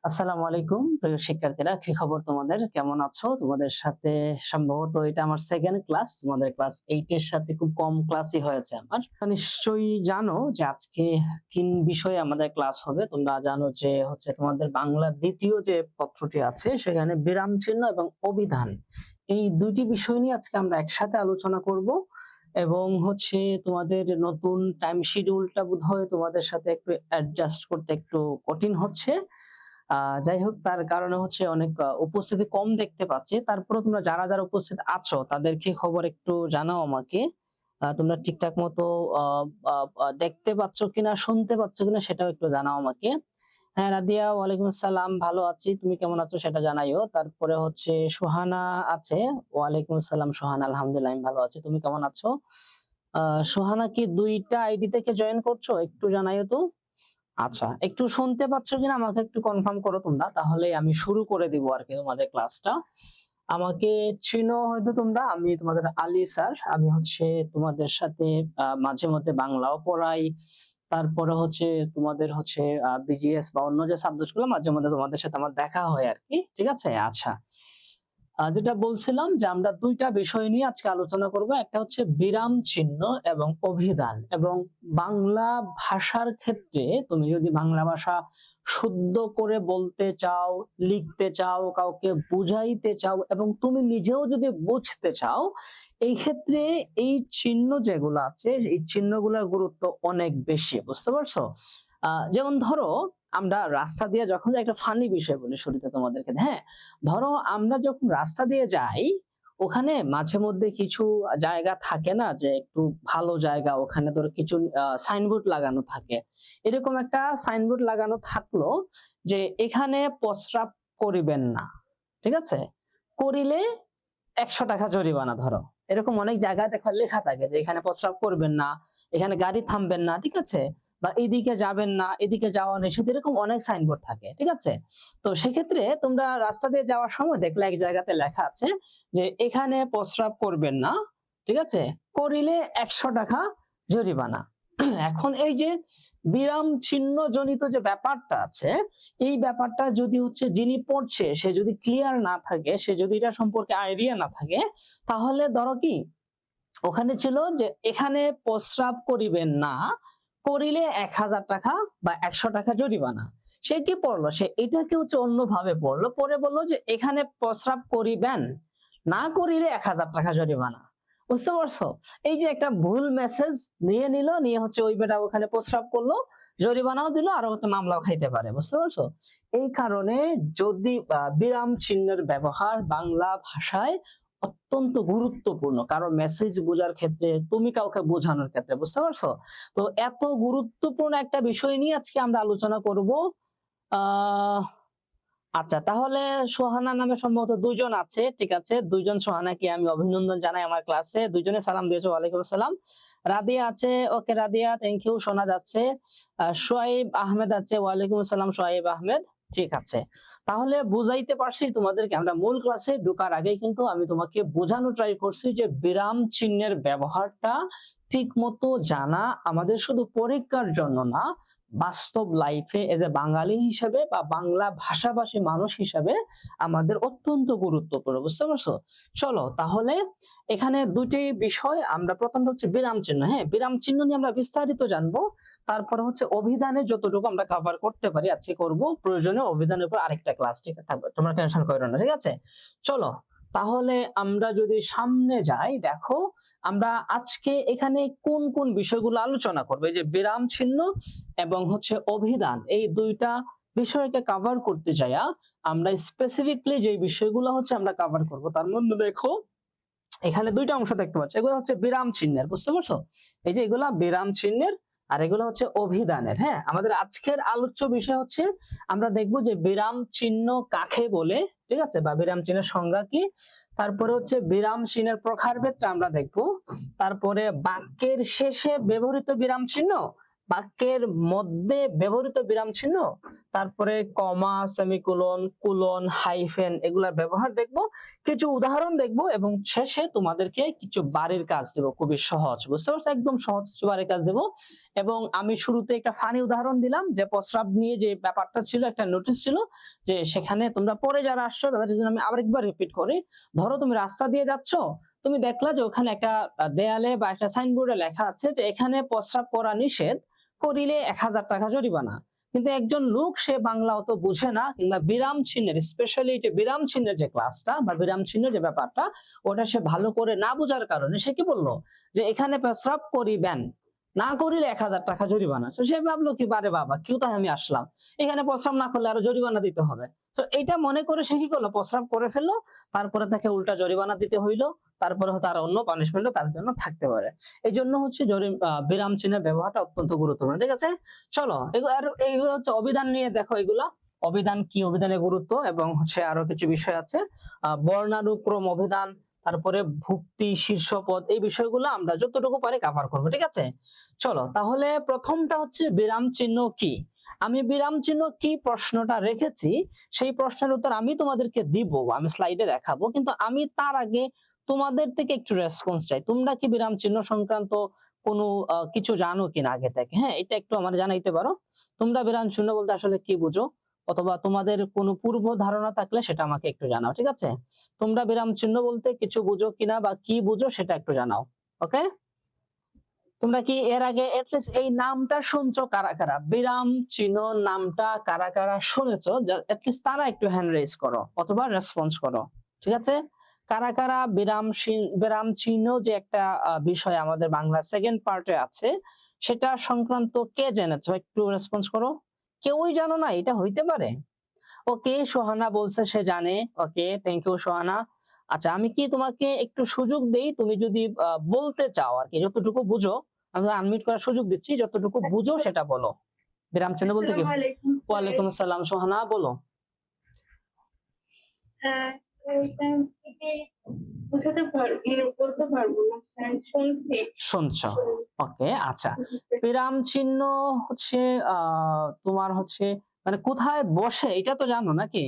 আসসালামু আলাইকুম প্রিয় শিক্ষার্থীরা, কি খবর তোমাদের? কেমন আছো? তোমাদের সাথে সম্ভবত এটা আমার সেকেন্ড ক্লাস। তোমাদের ক্লাস 8 এর সাথে খুব কম ক্লাসই হয়েছে আমার। নিশ্চয়ই জানো যে আজকে কিন বিষয়ে আমাদের ক্লাস হবে। তোমরা জানো যে হচ্ছে তোমাদের বাংলা দ্বিতীয় যে পত্রটি আছে সেখানে বিরাম চিহ্ন এবং অভিধান এই দুইটি বিষয় নিয়ে আজকে আমরা একসাথে আলোচনা করব। এবং হচ্ছে তোমাদের নতুন টাইম শিডিউলটা বোধহয় তোমাদের সাথে একটু অ্যাডজাস্ট করতে একটু কঠিন হচ্ছে। যাই হোক, তার কারণে হচ্ছে অনেক উপস্থিতি কম দেখতে পাচ্ছি। তারপরে তোমরা যারা যারা উপস্থিত আছো তাদেরকে খবর একটু জানাও আমাকে। তোমরা ঠিকঠাক মতো দেখতে পাচ্ছ কিনা, শুনতে পাচ্ছ কিনা সেটাও একটু জানাও আমাকে। হ্যাঁ রাদিয়া, ওয়ালাইকুম আসসালাম, ভালো আছি, তুমি কেমন আছো সেটা জানাইও। তারপরে হচ্ছে সুহানা আছে। ওয়ালাইকুম আসসালাম সুহানা, আলহামদুলিল্লাহ আমি ভালো আছি, তুমি কেমন আছো? সুহানা কি দুইটা আইডি থেকে জয়েন করছো? একটু জানাইও তো। আচ্ছা, একটু শুনতে পাচ্ছ কিনা আমাকে একটু কনফার্ম করো তোমরা, তাহলে আমি শুরু করে দিব আর কি তোমাদের ক্লাসটা। আমাকে চিনো হয়তো তোমরা, আমি তোমাদের আলী স্যার। আমি হচ্ছে তোমাদের সাথে মাঝে মধ্যে বাংলাও পড়াই। তারপরে হচ্ছে তোমাদের হচ্ছে বিজিএস বা অন্য যে সাবজেক্ট গুলো মাঝে মধ্যে তোমাদের সাথে আমার দেখা হয় আর কি। ঠিক আছে? আচ্ছা, যেটা বলছিলাম যে আমরা দুইটা বিষয় নিয়ে আজকে আলোচনা করব। একটা হচ্ছে বিরাম চিহ্ন এবং অভিধান। এবং বাংলা ভাষার ক্ষেত্রে তুমি যদি বাংলা ভাষা শুদ্ধ করে বলতে চাও, লিখতে চাও, কাউকে বুঝাইতে চাও এবং তুমি নিজেও যদি বুঝতে চাও, এই ক্ষেত্রে এই চিহ্ন যেগুলো আছে এই চিহ্নগুলোর গুরুত্ব অনেক বেশি। বুঝতে পারছো? যেমন ধরো, আমরা রাস্তা দিয়ে যখন একটা ফানি বিষয় বলি শুরুতে তোমাদেরকে, হ্যাঁ, ধরো আমরা যখন রাস্তা দিয়ে যাই, ওখানে মাঝে মধ্যে কিছু জায়গা থাকে না যে একটু ভালো জায়গা, ওখানে ধরো কিছু সাইনবোর্ড লাগানো থাকে। এরকম একটা সাইনবোর্ড লাগানো থাকলো যে এখানে প্রস্রাব করিবেন না, ঠিক আছে, করিলে 100 টাকা জরিমানা। ধরো এরকম অনেক জায়গায় দেখা লেখা থাকে যে এখানে প্রস্রাব করবেন না, এখানে গাড়ি থামবেন না, ঠিক আছে, বা এদিকে যাবেন না, এদিকে যাওয়া নিষেধ, এরকম অনেক সাইনবোর্ড থাকে। ঠিক আছে? তো সেক্ষেত্রে তোমরা রাস্তা দিয়ে যাওয়ার সময় দেখলে এক জায়গাতে লেখা আছে যে এখানে প্রস্রাব করবেন না, ঠিক আছে, করিলে 100 টাকা জরিমানা। এখন এই যে বিরাম চিহ্ন জনিত যে ব্যাপারটা আছে, এই ব্যাপারটা যদি হচ্ছে যিনি পড়ছে সে যদি ক্লিয়ার না থাকে, সে যদি এটা সম্পর্কে আইডিয়া না থাকে, তাহলে ধরো কি ওখানে ছিল যে এখানে প্রস্রাব করিবেন না, করিলে 1000 টাকা বা 100 টাকা জরিমানা। সে কি পড়লো, সে এটাকে হচ্ছে অন্যভাবে পড়লো, পরে বললো যে এখানে প্রস্রাব করিবেন, না করিলে 1000 টাকা জরিমানা। বুঝতে পারছো? এই যে একটা ভুল মেসেজ নিয়ে নিল, নিয়ে হচ্ছে ওই বেটা ওখানে প্রস্রাব করলো, জরিমানাও দিল, আর হয়তো মামলাও খাইতে পারে। বুঝতে পারছো? এই কারণে যদি বিরাম চিহ্নের ব্যবহার বাংলা ভাষায় অত্যন্ত গুরুত্বপূর্ণ, কারণ মেসেজ বোঝার ক্ষেত্রে, তুমি কাউকে বোঝানোর ক্ষেত্রে। বুঝতে পারছো? তো এত গুরুত্বপূর্ণ একটা বিষয় নিয়ে আজকে আমরা আলোচনা করব। আহ আচ্ছা, তাহলে সোহানা নামে সম্ভবত দুইজন আছে। ঠিক আছে, দুইজন সোহানাকে আমি অভিনন্দন জানাই আমার ক্লাসে। দুইজনে সালাম দিয়েছে, ওয়ালাইকুম আসসালাম। রাদিয়া আছে, ওকে রাদিয়া, থ্যাংক ইউ, শোনা যাচ্ছে। সোয়াইব আহমেদ আছে, ওয়ালাইকুম আসসালাম সোয়াইব আহমেদ। ঠিক আছে, তাহলে বুঝাইতে পারছি তোমাদেরকে। আমরা মূল ক্লাসে ঢোকার আগে কিন্তু আমি তোমাকে বোঝানো ট্রাই করছি যে বিরাম চিহ্নের ব্যবহারটা ঠিক মতো জানা আমাদের শুধু পরীক্ষার জন্য না, বাস্তব লাইফে এজ এ বাঙালি হিসেবে বা বাংলা ভাষাভাষী মানুষ হিসেবে আমাদের অত্যন্ত গুরুত্বপূর্ণ। বুঝতে পারছো? চলো তাহলে এখানে দুটি বিষয়, আমরা প্রথম হচ্ছে বিরাম চিহ্ন। হ্যাঁ, বিরাম চিহ্ন নিয়ে আমরা বিস্তারিত জানবো। তারপরে হচ্ছে অভিধানে যতটুকু আমরা কভার করতে পারি আজকে করব, প্রয়োজনে অভিধানের উপর আরেকটা ক্লাস ঠিক থাকবে, তোমরা টেনশন করো না। ঠিক আছে? চলো তাহলে আমরা যদি সামনে যাই, দেখো আমরা আজকে এখানে কোন কোন বিষয়গুলো আলোচনা করবো। এই যে বিরাম চিহ্ন এবং হচ্ছে অভিধান, এই দুইটা বিষয়কে কভার করতে যাইয়া আমরা স্পেসিফিকলি যে বিষয়গুলো হচ্ছে আমরা কভার করব, তার মধ্যে দেখো এখানে দুইটা অংশ দেখতে পাচ্ছ। এগুলো হচ্ছে বিরাম চিহ্নের, বুঝতে পারছো? এই যে এগুলা বিরাম চিহ্নের, আর এগুলো হচ্ছে অভিধানের। হ্যাঁ, আমাদের আজকের আলোচ্য বিষয় হচ্ছে আমরা দেখব যে বিরাম চিহ্ন কাকে বলে, ঠিক আছে, বা বিরাম চিহ্নের সংজ্ঞা কি, তারপরে হচ্ছে বিরাম চিহ্নের প্রকারভেদটা আমরা দেখব, তারপরে বাক্যের শেষে ব্যবহৃত বিরাম চিহ্ন বাক্যের মধ্যে ব্যবহৃত বিরাম চিহ্ন, তারপরে কমা, সেমিকোলন, কোলন, হাইফেন এগুলার ব্যবহার দেখব, কিছু উদাহরণ দেখব এবং শেষে তোমাদেরকে কিছু বাড়ির কাজ দেব, খুবই সহজ, বুঝতে পারছো, একদম সহজ কিছু বাড়ির কাজ দেব। এবং আমি শুরুতে একটা ফানি উদাহরণ দিলাম যে প্রস্রাব নিয়ে যে ব্যাপারটা ছিল, একটা নোটিশ ছিল যে সেখানে তোমরা পরে যারা আসছো তাদের জন্য আমি আরেকবার রিপিট করি। ধরো তুমি রাস্তা দিয়ে যাচ্ছ, তুমি দেখলা যে ওখানে একটা দেয়ালে বা একটা সাইনবোর্ডে লেখা আছে যে এখানে প্রস্রাব করা নিষেধ, করিলে 1000 টাকা জরিমানা। কিন্তু একজন লোক সে বাংলা অত বুঝে না, কিংবা বিরাম চিহ্নের, স্পেশালি বিরাম চিহ্নের যে ক্লাসটা বা বিরাম চিহ্নের যে ব্যাপারটা ওটা সে ভালো করে না বোঝার কারণে সে কি বললো যে এখানে প্রস্রাব করিবেন, না করিলে 1000 টাকা জরিমানা। তো সে ভাবলো কি, বারে বাবা কেউ তাই আমি আসলাম, এখানে প্রস্রাব না করলে আরো জরিমানা দিতে হবে। তো এটা মনে করে সে কি করলো, প্রস্রাব করে ফেললো, তারপরে তাকে উল্টা জরিমানা দিতে হইলো, তারপরে হয়তো আর অন্য পানিশমেন্টও তার জন্য থাকতে পারে। এই জন্য হচ্ছে বিরাম চিহ্নের ব্যবহারটা অত্যন্ত গুরুত্বপূর্ণ, ঠিক আছে। চলো এগুলো হচ্ছে অভিধান নিয়ে দেখো, এগুলা অভিধান কি, অভিধানের গুরুত্ব এবং হচ্ছে আরো কিছু বিষয় আছে, বর্ণানুক্রম অভিধান, তারপরে ভুক্তি, শীর্ষপদ, এই বিষয়গুলো আমরা যতটুকু পারি কভার করবো, ঠিক আছে। চলো তাহলে প্রথমটা হচ্ছে বিরাম চিহ্ন কি। আমি বিরাম চিহ্ন কি প্রশ্নটা রেখেছি, সেই প্রশ্নের উত্তর আমি তোমাদেরকে দিব, আমি স্লাইডে দেখাবো, কিন্তু আমি তার আগে তোমাদের থেকে একটু রেসপন্স চাই। তোমরা কি বিরাম চিহ্ন সংক্রান্ত কোনো কিছু জানো কিনা আগে থেকে? হ্যাঁ, এটা একটু আমার জানাইতে পারো। তোমরা বিরাম চিহ্ন বলতে আসলে কি বুঝো, অথবা তোমাদের কোনো পূর্ব ধারণা থাকলে সেটা আমাকে একটু জানাও, ঠিক আছে। তোমরা বিরাম চিহ্ন বলতে কিছু বুঝো কিনা বা কি বুঝো সেটা একটু জানাও। ওকে, তোমরা কি এর আগে এটলিস্ট এই নামটা শুনছো কারা কারা, বিরাম চিহ্ন নামটা কারা কারা শুনেছো, এটলিস্ট তারা একটু হ্যান্ড রেজ করো অথবা রেসপন্স করো, ঠিক আছে। কারা কারা বিরাম চিহ্ন যে একটা বিষয় আমাদের বাংলা সেকেন্ড পার্টে আছে, সেটা সংক্রান্ত কে জেনেছো, একটু রেসপন্স করো। কেউই জানো না, এটা হইতে পারে। ওকে, সোহানা বলছে সে জানে, ওকে, থ্যাংক ইউ সোহানা। আচ্ছা, আমি কি তোমাকে একটু সুযোগ দেই, তুমি যদি বলতে চাও আর কি, যতটুকু বুঝো, আমি আনমিউট করার সুযোগ দিচ্ছি, যতটুকু বুঝো সেটা বলো। বিরাম চিহ্ন বলতে কি? আসসালামু আলাইকুম স্যার। ওয়ালাইকুম আসসালাম, সোহানা বলো। এটা থেকে বলতে পারবো না স্যার, শুনছি। শুনছো, ওকে, আচ্ছা। বিরাম চিহ্ন হচ্ছে তোমার হচ্ছে মানে কোথায় বসে এটা তো জানো নাকি?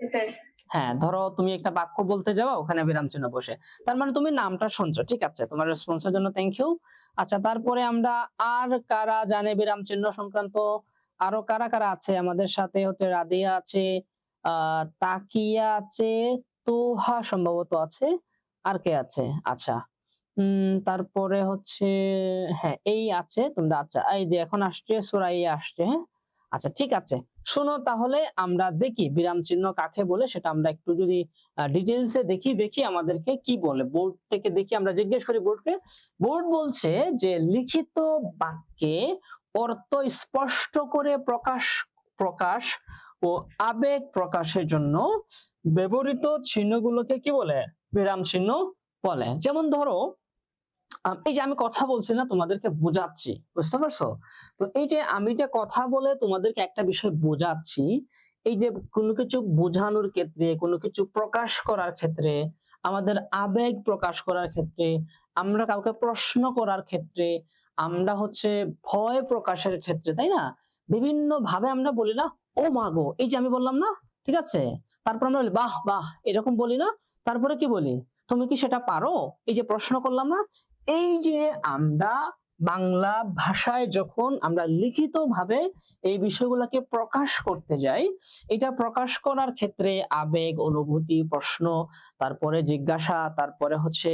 স্যার, হ্যাঁ, ধরো তুমি একটা বাক্য বলতে যাও, ওখানে বিরাম চিহ্ন বসে, তার মানে তুমি নামটা শুনছো, ঠিক আছে, তোমার রেসপন্সের জন্য থ্যাংক ইউ। আচ্ছা, তারপরে আমরা আর কারা জানে বিরাম চিহ্ন সংক্রান্ত, আরো কারা কারা আছে আমাদের সাথে? হচ্ছে রাদিয়া আছে, তাকিয়া আছে, তোহা সম্ভবত আছে, আর কে আছে? আচ্ছা, তারপরে হচ্ছে, হ্যাঁ এই আছে তোমরা, আচ্ছা এই যে এখন আসছে সুরাইয়া আসছে, হ্যাঁ আচ্ছা ঠিক আছে। শোনো তাহলে আমরা দেখি বিরাম চিহ্ন কাকে বলে, সেটা আমরা একটু যদি ডিটেইলসে দেখি আমাদেরকে কি বলে, বোর্ড থেকে দেখি, আমরা জিজ্ঞেস করি বোর্ডকে। বোর্ড বলছে যে লিখিত বাক্যে অর্থ স্পষ্ট করে প্রকাশ প্রকাশ ও আবেগ প্রকাশের জন্য ব্যবহৃত চিহ্নগুলোকে কি বলে? বিরাম চিহ্ন বলে। যেমন ধরো এই যে আমি কথা বলছি না, তোমাদেরকে বোঝাচ্ছি, বুঝতে পারছো? তো এই যে আমি যে কথা বলে তোমাদেরকে একটা বিষয় বোঝাচ্ছি, এই যে কোনো কিছু বোঝানোর ক্ষেত্রে, কোনো কিছু প্রকাশ করার ক্ষেত্রে, আমাদের আবেগ প্রকাশ করার ক্ষেত্রে, আমরা কাউকে প্রশ্ন করার ক্ষেত্রে, আমরা হচ্ছে ভয় প্রকাশের ক্ষেত্রে, তাই না? বিভিন্ন ভাবে আমরা বলি না, ও মা গো, এই যে আমি বললাম না, ঠিক আছে, তারপর আমরা বলি বাহ বাহ, এরকম বলি না, তারপরে কি বলি, তুমি কি সেটা পারো, এই যে প্রশ্ন করলাম না। এই যে আমরা বাংলা ভাষায় যখন আমরা লিখিত ভাবে এই বিষয়গুলোকে প্রকাশ করতে যাই, এটা প্রকাশ করার ক্ষেত্রে আবেগ, অনুভূতি, প্রশ্ন, তারপরে জিজ্ঞাসা, তারপরে হচ্ছে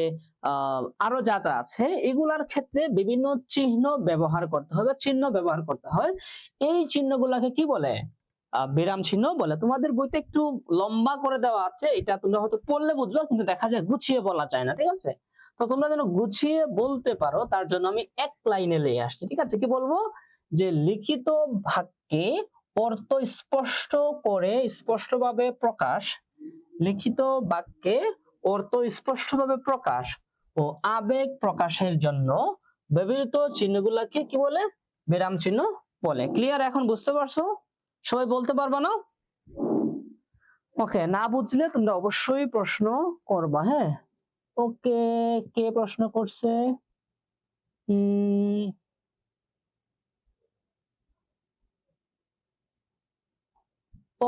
আরো যা যা আছে, এগুলার ক্ষেত্রে বিভিন্ন চিহ্ন ব্যবহার করতে হবে, চিহ্ন ব্যবহার করতে হয়। এই চিহ্নগুলাকে কি বলে? বিরাম চিহ্ন বলে। তোমাদের বইতে একটু লম্বা করে দেওয়া আছে, এটা তোমরা হয়তো পড়লে বুঝবে, কিন্তু দেখা যায় গুছিয়ে বলা যায় না, ঠিক আছে। তো তোমরা যেন গুছিয়ে বলতে পারো, তার জন্য আমি এক লাইনে নিয়ে আসছি, ঠিক আছে। কি বলবো? যে লিখিত বাক্যে অর্থ স্পষ্ট করে স্পষ্টভাবে প্রকাশ, লিখিত বাক্যে অর্থ স্পষ্টভাবে প্রকাশ ও আবেগ প্রকাশের জন্য ব্যবহৃত চিহ্নগুলোকে কি বলে? বিরাম চিহ্ন বলে। ক্লিয়ার? এখন বুঝতে পারছো? সবাই বলতে পারবা না? ওকে, না বুঝলে তোমরা অবশ্যই প্রশ্ন করবা, হ্যাঁ। ওকে, কে প্রশ্ন করছে?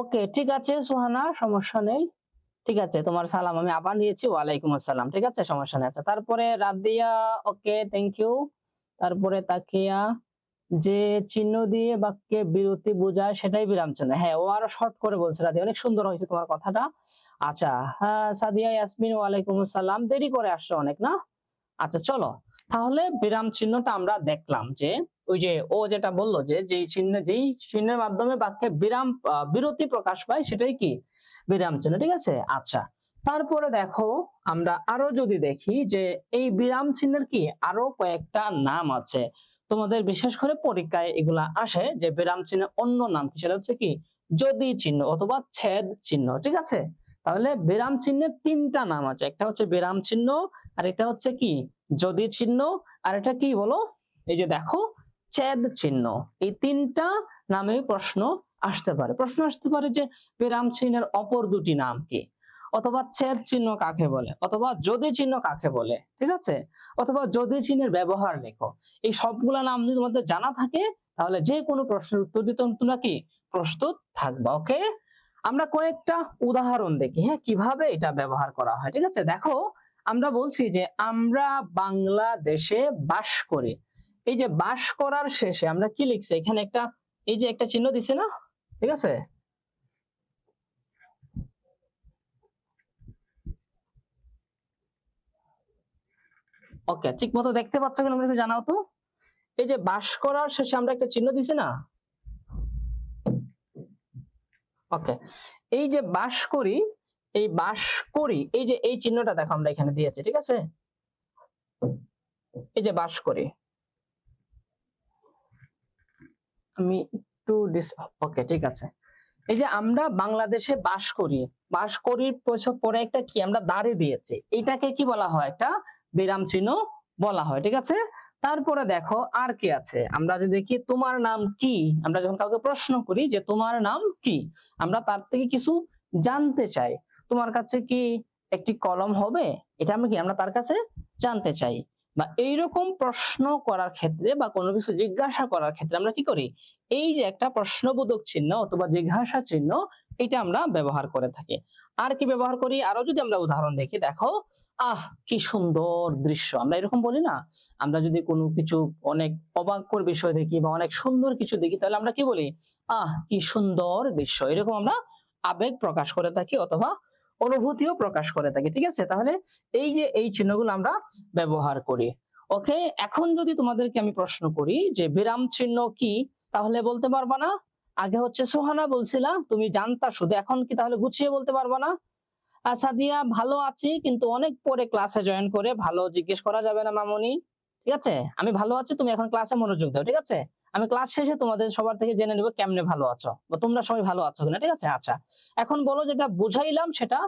ওকে, ঠিক আছে সুহানা, সমস্যা নেই। ঠিক আছে, তোমার সালাম আমি আবার নিয়েছি, ওয়ালাইকুম আসসালাম। ঠিক আছে, সমস্যা নেই। আচ্ছা, তারপরে রাদিয়া, ওকে থ্যাংক ইউ। তারপরে তাকিয়া, যে চিহ্ন দিয়ে বাক্যে বিরতি বোঝায় সেটাই বিরাম চিহ্ন। হ্যাঁ, ও আরো শর্ট করে বলছে রাদিয়া, অনেক সুন্দর হয়েছে তোমার কথাটা। আচ্ছা, হ্যাঁ সাদিয়া ইয়াসমিন, ওয়ালাইকুম আসসালাম। দেরি করে আসছো অনেক না? আচ্ছা চলো, তাহলে বিরাম চিহ্নটা আমরা দেখলাম যে ওই যে ও যেটা বললো যে যেই চিহ্নের মাধ্যমে বাক্যে বিরতি প্রকাশ পায় সেটাই কি বিরাম চিহ্ন। ঠিক আছে, আচ্ছা তারপরে দেখো আমরা আরো যদি দেখি যে এই বিরাম চিহ্নের কি আরো কয়েকটা নাম আছে। তোমাদের বিশেষ করে পরীক্ষায় এগুলা আসে যে বিরাম চিহ্নের অন্য নাম কি, সেটা হচ্ছে কি যদি চিহ্ন অথবা ছেদ চিহ্ন। ঠিক আছে, তাহলে বিরাম চিহ্নের তিনটা নাম আছে, একটা হচ্ছে বিরাম চিহ্ন, আর এটা হচ্ছে কি যদি চিহ্ন, আর এটা কি বলো, এই যে দেখো ছেদ চিহ্ন। এই তিনটা নামে প্রশ্ন আসতে পারে। প্রশ্ন আসতে পারে যে বিরাম চিহ্নের অপর দুটি নাম কি, অথবা ছেদ চিহ্ন কাকে বলে, অথবা যদি চিহ্ন কাকে বলে। ঠিক আছে, অথবা যদি চিহ্নের ব্যবহার লেখো। এই সবগুলা নাম যদি তোমাদের জানা থাকে তাহলে যে কোনো প্রশ্নের উত্তর দিতে তোমরা কি প্রস্তুত থাকবা। ওকে, আমরা কয়েকটা উদাহরণ দেখি, হ্যাঁ কিভাবে এটা ব্যবহার করা হয়। ঠিক আছে, দেখো আমরা বলছি যে আমরা বাংলাদেশে বাস করি। এই যে বাস করার শেষে আমরা কি লিখছি, এখানে একটা এই যে একটা চিহ্ন দিছে না? ঠিক আছে, ওকে ঠিক মতো দেখতে পাচ্ছ কিনা আমাকে একটু জানাও তো। এই যে বাস করার শেষে আমরা একটা চিহ্ন দিছি না? ওকে, এই যে বাস করি, এই বাস করি, এই যে এই চিহ্নটা দেখো আমরা এখানে দিয়েছি। ঠিক আছে, এই যে বাস করি, আমি একটু ওকে ঠিক আছে। এই যে আমরা বাংলাদেশে বাস করি, বাস করির পরে একটা কি আমরা দাঁড়ি দিয়েছি, এটাকে কি বলা হয়, একটা বিরাম চিহ্ন বলা হয়। ঠিক আছে, তারপরে দেখো আর কি আছে, আমরা যদি দেখি তোমার নাম কি, আমরা যখন কাউকে প্রশ্ন করি যে তোমার নাম কি, আমরা তার থেকে কিছু জানতে চাই। তোমার কাছে কি একটি কলম হবে, এটা আমরা কি আমরা তার কাছে জানতে চাই। বা এইরকম প্রশ্ন করার ক্ষেত্রে বা কোনো কিছু জিজ্ঞাসা করার ক্ষেত্রে আমরা কি করি, এই যে একটা প্রশ্নবোধক চিহ্ন অথবা জিজ্ঞাসা চিহ্ন, এটা আমরা ব্যবহার করে থাকি। আর কি ব্যবহার করি, আরো যদি আমরা উদাহরণ দেখি, দেখো আহ কি সুন্দর দৃশ্য, আমরা এরকম বলি না? আমরা যদি কোনো কিছু অনেক অবাককর বিষয় দেখি বা অনেক সুন্দর কিছু দেখি তাহলে আমরা কি বলি, আহ কি সুন্দর দৃশ্য। এরকম আমরা আবেগ প্রকাশ করে থাকি অথবা অনুভূতিও প্রকাশ করে থাকি। ঠিক আছে, তাহলে এই যে এই চিহ্নগুলো আমরা ব্যবহার করি। ওকে, এখন যদি তোমাদেরকে আমি প্রশ্ন করি যে বিরাম চিহ্ন কি, তাহলে বলতে পারবা না? আগে হচ্ছে সোহানা বলছিলা তুমি জানতা শুধু, এখন কি তাহলে গুছিয়ে বলতে পারবা না? সাদিয়া ভালো আছি কিন্তু অনেক পরে ক্লাসে জয়েন করে, ভালো জিজ্ঞেস করা যাবে না মামনি। ঠিক আছে, আমি ভালো আছি, তুমি এখন ক্লাসে মনোযোগ দাও। ঠিক আছে, আমি ক্লাস শেষে তোমাদের সবার থেকে জেনে নেবো কেমনে ভালো আছো বা তোমরা সবাই ভালো আছো কিনা। ঠিক আছে, আচ্ছা এখন বলো যেটা বুঝাইলাম সেটা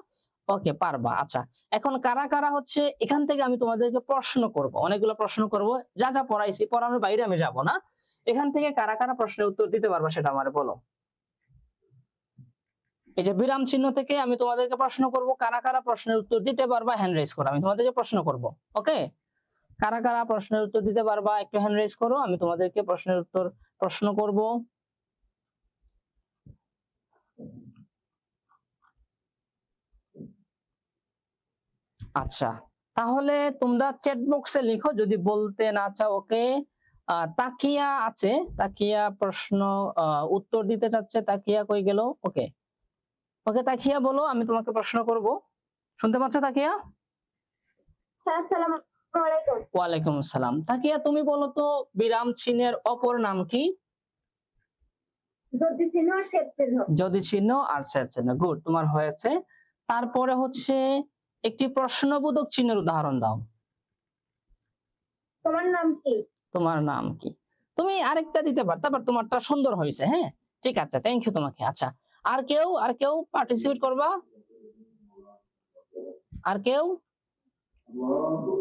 ওকে পারবা। আচ্ছা, এখন কারা কারা হচ্ছে এখান থেকে আমি তোমাদেরকে প্রশ্ন করব, অনেকগুলো প্রশ্ন করব, যা যা পড়াইছি পড়ানোর বাইরে আমি যাব না। এখান থেকে কারা কারা প্রশ্নের উত্তর দিতে পারবা সেটা আমার বলো। এই যে বিরাম চিহ্ন থেকে আমি তোমাদেরকে প্রশ্ন করব, কারা কারা প্রশ্নের উত্তর দিতে পারবা হ্যান্ড রেজ করো, আমি তোমাদেরকে প্রশ্ন করব। ওকে, কারা কারা প্রশ্নের উত্তর দিতে পারবা একটু হ্যান্ড রেজ করো, আমি তোমাদেরকে প্রশ্নের উত্তর প্রশ্ন করব। আচ্ছা, তাহলে তোমরা চ্যাট বক্সে লিখো যদি বলতে না চাও। ওকে, তাকিয়া আছে, তাকিয়া প্রশ্ন উত্তর দিতে চাচ্ছে, তাকিয়া কই গেল? ওকে ওকে তাকিয়া বলো, আমি তোমাকে প্রশ্ন করব। শুনতে পাচ্ছ তাকিয়া? স্যার আসসালামু আলাইকুম। ওয়ালাইকুম আসসালাম। তাকিয়া তুমি বলো তো বিরাম চিহ্নের অপর নাম কি? যদি চিহ্ন আর ছেদ চিহ্ন। যদি চিহ্ন আর ছেদ চিহ্ন, গুড, তোমার হয়েছে। তারপরে হচ্ছে একটি প্রশ্নবোধক চিহ্নের উদাহরণ দাও। তোমার নাম কি? তোমার নাম কি, তুমি আরেকটা দিতে পারতে, তারপর তোমারটা সুন্দর হয়েছে। হ্যাঁ ঠিক আছে, থ্যাংক ইউ তোমাকে। আচ্ছা, আর কেউ পার্টিসিপেট করবা? আর কেউ?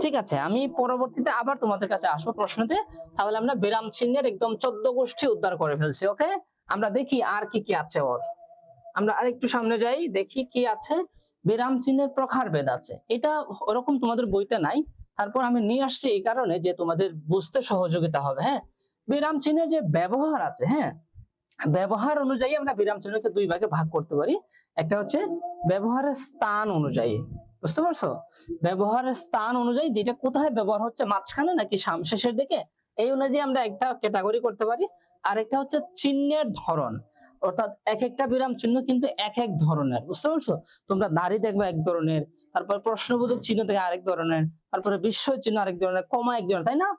ঠিক আছে, আমি পরবর্তীতে আবার তোমাদের কাছে আসবো প্রশ্নতে, তাহলে আমরা বিরাম চিহ্নের একদম 14 গোষ্ঠী উদ্ধার করে ফেলছি। ওকে, আমরা দেখি আর কি কি আছে ওর। আমরা আরেকটু সামনে যাই, দেখি কি আছে। বিরাম চিহ্নের প্রকারভেদ আছে, এটা ওরকম তোমাদের বইতে নাই, তারপর আমি নিয়ে আসছি এই কারণে যে তোমাদের বুঝতে সহযোগিতা হবে। হ্যাঁ, বিরাম চিহ্নের যে ব্যবহার আছে, হ্যাঁ, ব্যবহার অনুযায়ী আমরা বিরাম চিহ্নকে দুই ভাগে ভাগ করতে পারি। একটা হচ্ছে ব্যবহারের স্থান অনুযায়ী, বুঝতে পারছো? ব্যবহারের স্থান অনুযায়ী যেটা কোথায় ব্যবহার হচ্ছে, মাঝখানে নাকি শেষের দিকে, এই অনুযায়ী আমরা একটা ক্যাটাগরি করতে পারি। আর একটা হচ্ছে চিহ্নের ধরন, অর্থাৎ এক একটা বিরাম চিহ্ন কিন্তু এক এক ধরনের, বুঝতে পারছো? তোমরা দাড়ি দেখবে এক ধরনের, তারপর প্রশ্নবোধক চিহ্ন থেকে আরেক ধরনের, তারপরে বিস্ময় চিহ্ন আরেক ধরনের, কমা এক ধরনের, তাই না?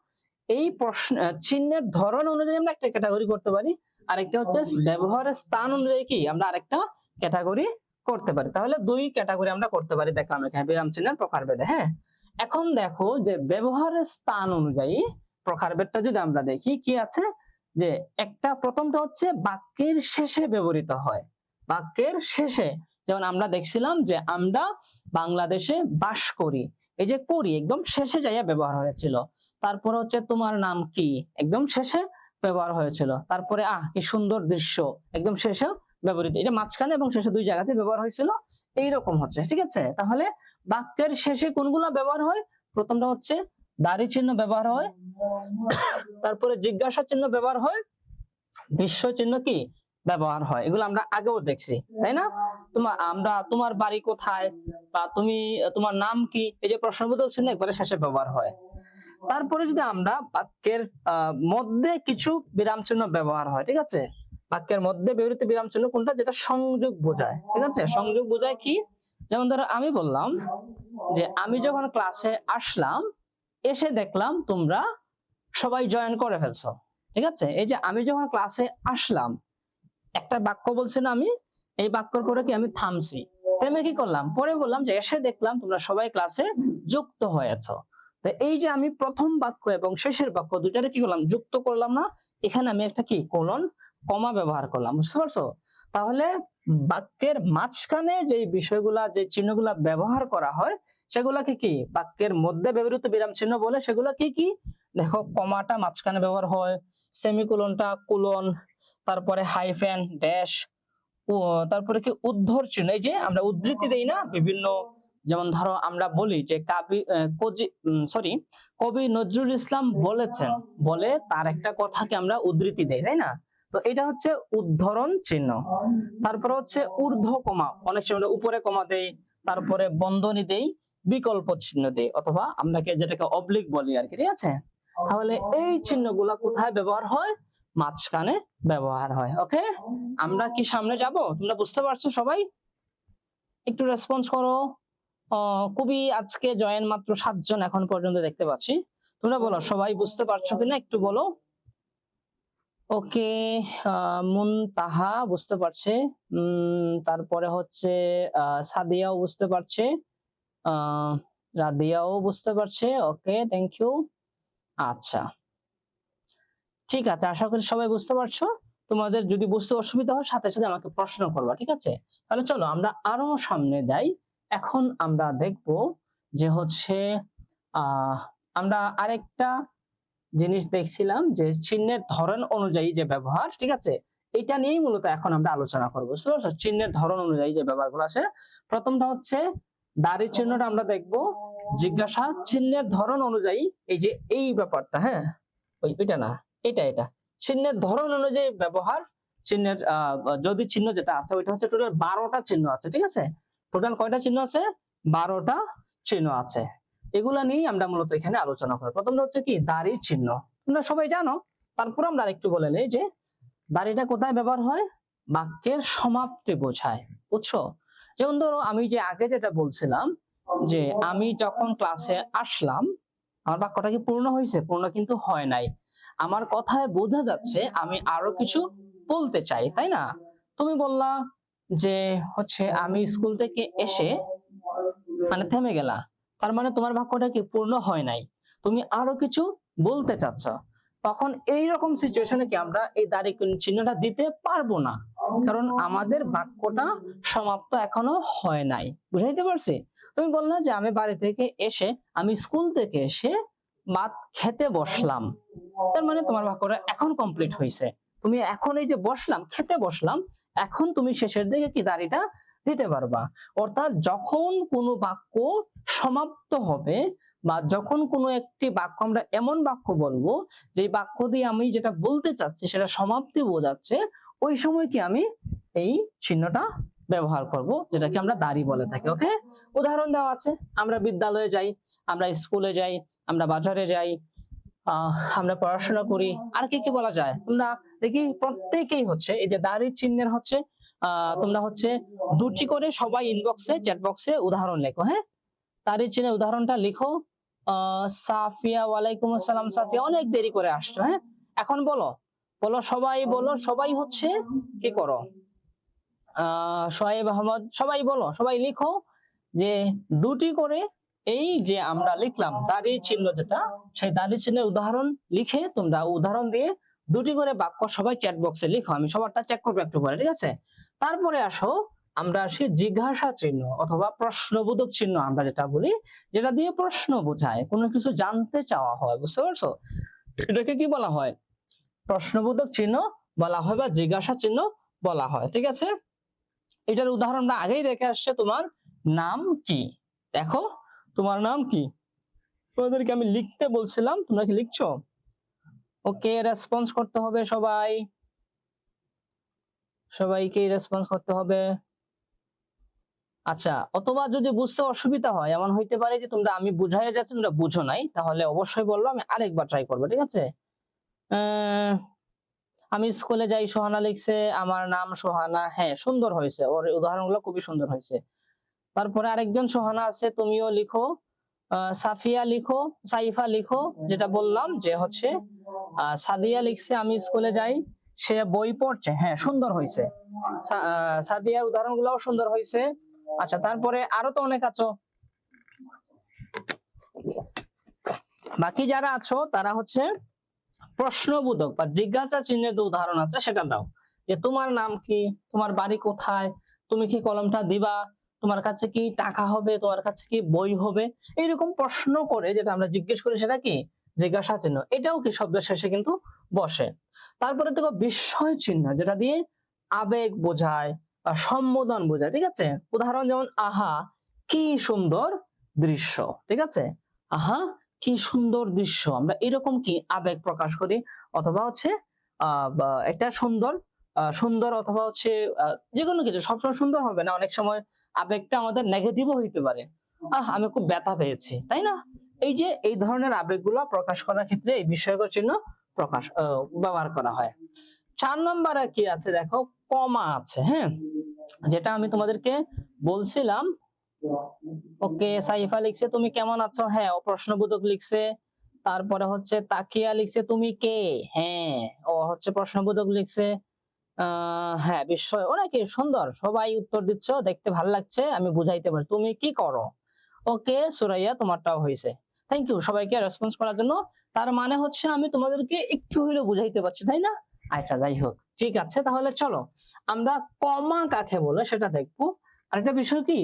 এই প্রশ্ন চিহ্নের ধরন অনুযায়ী আমরা একটা ক্যাটাগরি করতে পারি। আরেকটা হচ্ছে ব্যবহারের স্থান অনুযায়ী কি আমরা আরেকটা ক্যাটাগরি করতে পারি। তাহলে দুই ক্যাটাগরি আমরা করতে পারি, দেখলাম এখানে বিরাম চিহ্নের প্রকারভেদে। হ্যাঁ, এখন দেখো যে ব্যবহারের স্থান অনুযায়ী প্রকারভেদটা যদি আমরা দেখি কি আছে, যে একটা প্রথমটা হচ্ছে বাক্যের শেষে ব্যবহৃত হয়। বাক্যের শেষে, যেমন আমরা দেখছিলাম যে আমরা বাংলাদেশে বাস করি, এই যে করি একদম শেষে যাইয়া ব্যবহার হয়েছিল। তারপর হচ্ছে তোমার নাম কি, একদম শেষে ব্যবহার হয়েছিল। তারপরে কি সুন্দর দৃশ্য, একদম শেষে ব্যবহৃত, এটা মাঝখানে এবং শেষে দুই জায়গাতে ব্যবহার হয়েছিল। এইরকম হচ্ছে, ঠিক আছে? তাহলে বাক্যের শেষে কোনগুলো ব্যবহার হয়? প্রথমটা হচ্ছে দাড়ি চিহ্ন ব্যবহার হয়, তারপরে জিজ্ঞাসা চিহ্ন ব্যবহার হয়, বিস্ময় চিহ্ন কি ব্যবহার হয়। এগুলো আমরা আগেও দেখছি, তাই না? তোমার বাড়ি কোথায়, বা তোমার নাম কি, এই যে প্রশ্নবোধক চিহ্ন একবারে শেষে ব্যবহার হয়। তারপরে যদি আমরা বাক্যের মধ্যে কিছু বিরাম চিহ্ন ব্যবহার হয়, ঠিক আছে? বাক্যের মধ্যে ব্যবহৃত বিরাম চিহ্ন কোনটা? যেটা সংযোগ বোঝায়, ঠিক আছে? সংযোগ বোঝায় কি? যেমন ধরো আমি বললাম যে আমি যখন ক্লাসে আসলাম, এসে দেখলাম তোমরা সবাই জয়েন করে ফেলছো, ঠিক আছে? এই যে আমি যখন ক্লাসে আসলাম, একটা বাক্য বলছি না আমি, এই বাক্যর পরে কি আমি থামছি, থেমে কি করলাম, পরে বললাম যে এসে দেখলাম তোমরা সবাই ক্লাসে যুক্ত হয়েছো। তো এই যে আমি প্রথম বাক্য এবং শেষের বাক্য দুইটারে কি করলাম, যুক্ত করলাম না? এখানে আমি একটা কি কোলন, কমা ব্যবহার করলাম, বুঝতে পারছো? তাহলে বাক্যের মাঝখানে যে বিষয়গুলা, যে চিহ্নগুলা ব্যবহার করা হয়, সেগুলাকে কি বাক্যের মধ্যে ব্যবহৃত বিরাম চিহ্ন বলে। সেগুলা কি কি দেখো, কমাটা মাঝখানে ব্যবহার হয়, সেমিকোলনটা কোলন, তারপরে হাইফেন, ড্যাশ, তারপরে কি উদ্ধর চিহ্ন, এই যে আমরা উদ্ধৃতি দেই না বিভিন্ন, যেমন ধরো আমরা বলি যে কবি নজরুল ইসলাম বলেছেন, বলে তার একটা কথাকে আমরা উদ্ধৃতি দেই, তাই না? তো এটা হচ্ছে উদ্ধরণ চিহ্ন। তারপর হচ্ছে ঊর্ধ্ব কমা, অনেক সময় আমরা উপরে কমা দেই, তারপরে বন্ধনী দেই, বিকল্প চিহ্ন দেই, অথবা আমরা যেটাকে অবলিক বলি আর কি, ঠিক আছে? তাহলে এই চিহ্নগুলা কোথায় ব্যবহার হয়? মাঝখানে ব্যবহার হয়। ওকে, আমরা কি সামনে যাব? তোমরা বুঝতে পারছো সবাই? একটু রেসপন্স করো। খুবই আজকে জয়েন মাত্র 7 জন এখন পর্যন্ত দেখতে পাচ্ছি। তোমরা বলো সবাই বুঝতে পারছো কিনা, একটু বলো। ওকে, মুনতাহা বুঝতে পারছে, তারপরে হচ্ছে সাদিয়াও বুঝতে পারছে, রাদিয়াও বুঝতে পারছে। ওকে, থ্যাংক ইউ। আচ্ছা, ঠিক আছে, আশা করি সবাই বুঝতে পারছো। তোমাদের যদি বুঝতে অসুবিধা হয় সাথে সাথে আমাকে প্রশ্ন করবা, ঠিক আছে? তাহলে চলো আমরা আরো সামনে যাই। এখন আমরা দেখব যে হচ্ছে আমরা আরেকটা জিনিস দেখছিলাম যে চিহ্নের ধরন অনুযায়ী যে ব্যবহার, ঠিক আছে? এটা নিয়েই মূলত এখন আমরা আলোচনা করবো, বুঝতে পারছো? চিহ্নের ধরন অনুযায়ী যে ব্যবহারগুলো আছে, প্রথমটা হচ্ছে দাড়ি চিহ্নটা আমরা দেখবো। জিজ্ঞাসা চিহ্নের ধরন অনুযায়ী, এই যে এই ব্যাপারটা, হ্যাঁ, ওইটা না, এটা চিহ্নের ধরন অনুযায়ী ব্যবহার। চিহ্নের যদি চিহ্ন যেটা আছে ওইটা হচ্ছে টোটাল 12টা চিহ্ন আছে, ঠিক আছে? টোটাল কয়টা চিহ্ন আছে? 12টা চিহ্ন আছে। এগুলা নিয়েই আমরা মূলত এখানে আলোচনা করব। প্রথমটা হচ্ছে কি দাড়ি চিহ্ন, তোমরা সবাই জানো। তারপর আমরা আরেকটু বলে নেই যে দাড়িটা কোথায় ব্যবহার হয়? বাক্যের সমাপ্তি বোঝায়, বুঝছো? যেমন ধরো আমি যে আগে যেটা বলছিলাম যে আমি যখন ক্লাসে আসলাম, আমার বাক্যটা কি পূর্ণ হয়েছে? পূর্ণ কিন্তু হয় নাই। আমার কথায় বোঝা যাচ্ছে আমি আরো কিছু বলতে চাই, তাই না? তুমি বললা যে হচ্ছে আমি স্কুল থেকে এসে, মানে থেমে গেলা, তার মানে তোমার বাক্যটা কি পূর্ণ হয় নাই, তুমি আরো কিছু বলতে চাচ্ছ। তখন এইরকম সিচুয়েশনে কি আমরা এই দাড়ি চিহ্নটা দিতে পারবো না, কারণ আমাদের বাক্যটা সমাপ্ত এখনো হয় নাই। বুঝাইতে পারছি? তুমি বললা যে আমি বাড়ি থেকে এসে, আমি স্কুল থেকে এসে ভাত খেতে বসলাম, তার মানে তোমার বাক্যটা এখন কমপ্লিট হয়েছে। তুমি এখন এই যে বসলাম, খেতে বসলাম, এখন তুমি শেষের দিকে কি দাড়িটা দিতে পারবা। অর্থাৎ যখন কোনো বাক্য সমাপ্ত হবে বা যখন কোনো একটি বাক্য আমরা এমন বাক্য বলবো যে বাক্য দিয়ে আমি যেটা বলতে চাচ্ছি সেটা সমাপ্তি বোঝাচ্ছে, ওই সময় কি আমি এই চিহ্নটা ব্যবহার করব, যেটাকে আমরা দাড়ি বলে থাকি। ওকে, উদাহরণ দেওয়া আছে। আমরা বিদ্যালয়ে যাই, আমরা স্কুলে যাই, আমরা বাজারে যাই, আমরা পড়াশোনা করি, আর কি কি বলা যায় তোমরা দেখি প্রত্যেকেই হচ্ছে এই যে দাড়ির চিহ্নের হচ্ছে তোমরা হচ্ছে দুটি করে সবাই ইনবক্সে চ্যাট বক্সে উদাহরণ লেখো। হ্যাঁ, দাড়ির চিহ্নের উদাহরণটা লিখো। সাফিয়া, ওয়ালাইকুম আসসালাম। সাফিয়া অনেক দেরি করে আসছো। হ্যাঁ, এখন বলো বলো সবাই বলো, সবাই হচ্ছে কি করো, সোহাইব আহমদ, সবাই বলো, সবাই লিখো যে দুটি করে এই যে আমরা লিখলাম দাড়ির চিহ্ন যেটা, সেই দাড়ির চিহ্নের উদাহরণ লিখে তোমরা উদাহরণ দিয়ে দুটি করে বাক্য সবাই চ্যাট বক্সে লিখো। আমি সবারটা চেক করবো একটু পরে, ঠিক আছে? তারপরে আসো আমরা আসি জিজ্ঞাসা চিহ্ন অথবা প্রশ্নবোধক চিহ্ন, আমরা যেটা বলি, যেটা দিয়ে প্রশ্ন বোঝায়, কোনো কিছু জানতে চাওয়া হয়। বুঝতে পারছো? এটাকে কি বলা হয়? প্রশ্নবোধক চিহ্ন বলা হয় বা জিজ্ঞাসা চিহ্ন বলা হয়। ঠিক আছে, এটার উদাহরণ আমরা আগেই দেখে আসছে। তোমার নাম কি? দেখো, তোমার নাম কি? তোমাদেরকে আমি লিখতে বলছিলাম, তোমরা কি লিখছো? ওকে, রেসপন্স করতে হবে সবাই, সবাইকে রেসপন্স করতে হবে। আচ্ছা, অথবা যদি বুঝতে অসুবিধা হয়, এমন হইতে পারে যে তোমরা আমি বুঝাই যাচ্ছি তোমরা বুঝো নাই, তাহলে অবশ্যই বলবো, আমি আরেকবার ট্রাই করবো। ঠিক আছে, আমি স্কুলে যাই, সোহানা লিখছে আমার নাম সোহানা। হ্যাঁ, সুন্দর হয়েছে, ওর উদাহরণগুলো খুবই সুন্দর হয়েছে। তারপরে আরেকজন সোহানা আছে, তুমিও লিখো। সাফিয়া লিখো, সাইফা লিখো, যেটা বললাম যে হচ্ছে সাদিয়া লিখছে আমি স্কুলে যাই, সে বই পড়ছে। হ্যাঁ, সুন্দর হয়েছে। সাদিয়ার উদাহরণগুলোও সুন্দর হয়েছে। আচ্ছা, তারপরে আরো তো অনেক আছো, বাকি যারা আছো তারা হচ্ছে প্রশ্নবোধক বা জিজ্ঞাসা চিহ্নের যে উদাহরণ আছে সেটা দাও, যে তোমার নাম কি, তোমার বাড়ি কোথায়, তুমি কি কলমটা দিবা, তোমার কাছে কি টাকা হবে, তোমার কাছে কি বই হবে, এইরকম প্রশ্ন করে যেটা আমরা জিজ্ঞেস করি সেটা কি জিজ্ঞাসা চিহ্ন। এটাও কি শব্দের শেষে কিন্তু বসে। তারপরে দেখো বিস্ময় চিহ্ন, যেটা দিয়ে আবেগ বোঝায় বা সম্বোধন বোঝায়। ঠিক আছে, উদাহরণ যেমন আহা কি সুন্দর দৃশ্য। ঠিক আছে, আহা কি সুন্দর দৃশ্য, আমরা এরকম কি আবেগ প্রকাশ করি। অথবা হচ্ছে একটা সুন্দর সুন্দর অথবা হচ্ছে যে কোনো কিছু সবসময় সুন্দর হবে না, অনেক সময় আবেগটা আমাদের নেগেটিভও হইতে পারে। আমি খুব ব্যথা পেয়েছি, তাই না? এই যে এই ধরনের আবেগগুলো প্রকাশ করার ক্ষেত্রে এই বিস্ময়কর চিহ্ন প্রকাশ ব্যবহার করা হয়। 4 নম্বরে কি আছে দেখো, কমা আছে। হ্যাঁ, যেটা আমি তোমাদেরকে বলছিলাম। ওকে, সাইফা লিখছে তুমি কেমন আছো। হ্যাঁ, ও প্রশ্নবোধক লিখছে। তারপরে হচ্ছে তাকিয়া লিখছে তুমি কে। হ্যাঁ, ও হচ্ছে প্রশ্নবোধক লিখছে। হ্যাঁ, বিস্ময়, অনেকে সুন্দর, সবাই উত্তর দিচ্ছ, দেখতে ভালো লাগছে, আমি বুঝাইতে পারি। তুমি কি করো। ওকে সুরাইয়া, তোমারটাও হয়েছে। থ্যাংক ইউ সবাইকে রেসপন্স করার জন্য। তার মানে হচ্ছে আমি তোমাদেরকে একটু হইলেও বুঝাইতে পারছি, তাই না? আচ্ছা, যাই হোক, ঠিক আছে, তাহলে চলো আমরা কমা কাকে বলে সেটা দেখবো। আর একটা বিষয় কি,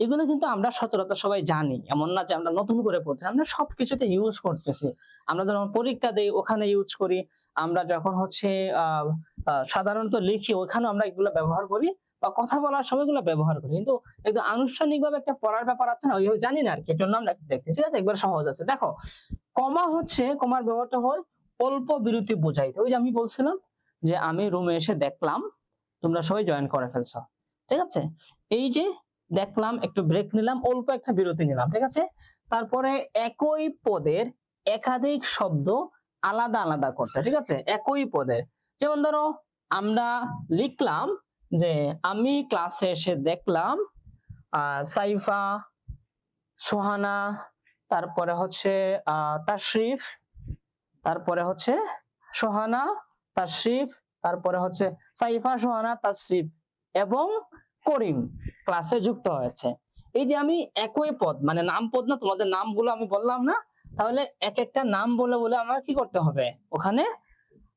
এগুলো কিন্তু আমরা সচরাচর সবাই জানি, এমন না যে আমরা নতুন করে পড়ছি, আমরা সবকিছুতে ইউজ করতেছি। আমরা যখন পরীক্ষা দেই ওখানে ইউজ করি, আমরা যখন হচ্ছে সাধারণত লিখি ওখানে আমরা এগুলো ব্যবহার করি, বা কথা বলার সময় এগুলো ব্যবহার করি। কিন্তু একদম আনুষ্ঠানিক ভাবে একটা পড়ার ব্যাপার আছে না, ওইভাবে জানি না আর কি, এর জন্য আমরা দেখতে। ঠিক আছে, একবার সহজ আছে। দেখো, কমা হচ্ছে, কমার ব্যবহারটা হয় অল্প বিরতি বোঝাইতে। ওই যে আমি বলছিলাম যে আমি রুমে এসে দেখলাম তোমরা সবাই জয়েন করে ফেলছো। ঠিক আছে, এই যে দেখলাম, একটু ব্রেক নিলাম, অল্প একটা বিরতি নিলাম। ঠিক আছে, তারপরে একই পদের একাধিক শব্দ আলাদা আলাদা করতে। ঠিক আছে, একই পদের, যেমন ধরো আমরা লিখলাম যে আমি ক্লাসে এসে দেখলাম সাইফা, সোহানা, তারপরে হচ্ছে তাশরিফ, তারপরে হচ্ছে সোহানা, তাশরিফ, তারপরে হচ্ছে সাইফা, সোহানা, তাশরিফ এবং করিম ক্লাসে যুক্ত হয়েছে। এই যে আমি একই পদ, মানে নাম পদ না, তোমাদের নামগুলো আমি বললাম না, তাহলে এক একটা নাম বলে বলে আমার কি করতে হবে, ওখানে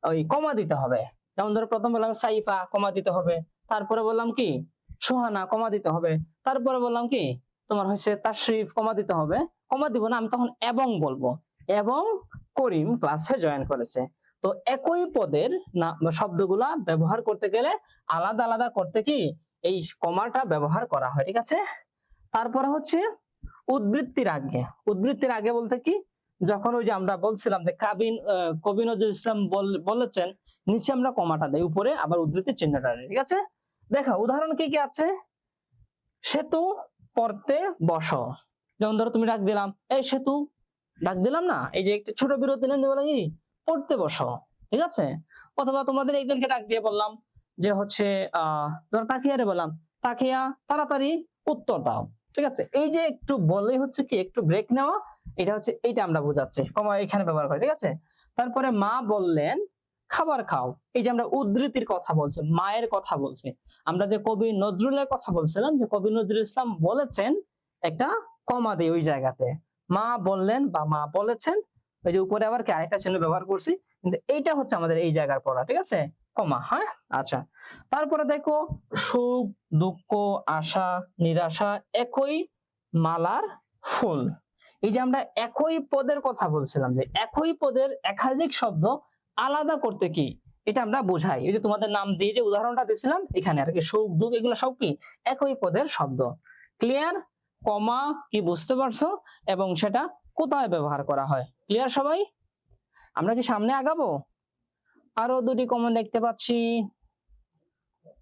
ওই কমা দিতে হবে। যেমন ধরো প্রথম বললাম সাইফা, কমা দিতে হবে। তারপরে বললাম কি সোহানা, কমা দিতে হবে। তারপরে বললাম কি তোমার হচ্ছে তাশরিফ, কমা দিতে হবে। কমা দিব না, আমি তখন এবং বলবো, এবং করিম ক্লাসে জয়েন করেছে। তো একই পদের শব্দগুলা ব্যবহার করতে গেলে আলাদা আলাদা করতে কি এই কমাটা ব্যবহার করা হয়। ঠিক আছে, তারপরে হচ্ছে উদ্ধৃতির আগে বলতে কি, যখন ওই যে আমরা বলছিলাম যে কবি নজরুল ইসলাম বলেছেন, নিচে আমরা কমাটা দেই, উপরে আবার উদ্ধৃতির চিহ্নটা দেই, ঠিক আছে। দেখো উদাহরণ কি কি আছে। সেতু পড়তে বসো, যেমন ধরো তুমি ডাক দিলাম, এই সেতু, ডাক দিলাম না, এই যে একটা ছোট বিরতি নেন, কি পড়তে বসো, ঠিক আছে। অথবা তোমাদের একজনকে ডাক দিয়ে বললাম যে হচ্ছে ধরো তাকিয়ারে বললাম, তাকিয়া তাড়াতাড়ি উত্তর দাও, ঠিক আছে। এই যে একটু বলে হচ্ছে কি একটু ব্রেক নেওয়া, এটা হচ্ছে এইটা আমরা বোঝাচ্ছি, কমা এখানে ব্যবহার করি, ঠিক আছে। তারপরে মা বললেন খাবার খাও, এই যে আমরা উদ্ধৃতির কথা বলছি, মায়ের কথা বলছি। আমরা যে কবি নজরুলের কথা বলছিলাম, যে কবি নজরুল ইসলাম বলেছেন, একটা কমা দেই ওই জায়গাতে, মা বললেন বা মা বলেছেন, ওই যে উপরে আবার কি আরেকটা চিহ্ন ব্যবহার করছি, কিন্তু এইটা হচ্ছে আমাদের এই জায়গার পড়া, ঠিক আছে, কমা, হ্যাঁ। আচ্ছা, তারপরে দেখো সুখ দুঃখ আশা নিরাশা একই মালার ফুল। এই যে আমরা একই পদের কথা বলছিলাম, যে একই পদের একাধিক শব্দ আলাদা করতে কি এটা আমরা বোঝাই। এই যে তোমাদের নাম দিয়ে যে উদাহরণটা দিয়েছিলাম এখানে আর কি, সুখ দুঃখ এগুলো সব কি একই পদের শব্দ। ক্লিয়ার? কমা কি বুঝতে পারছো, এবং সেটা কোথায় ব্যবহার করা হয়? ক্লিয়ার সবাই? আমরা কি সামনে আগাবো? আরো দুটি কমেন্ট দেখতে পাচ্ছি।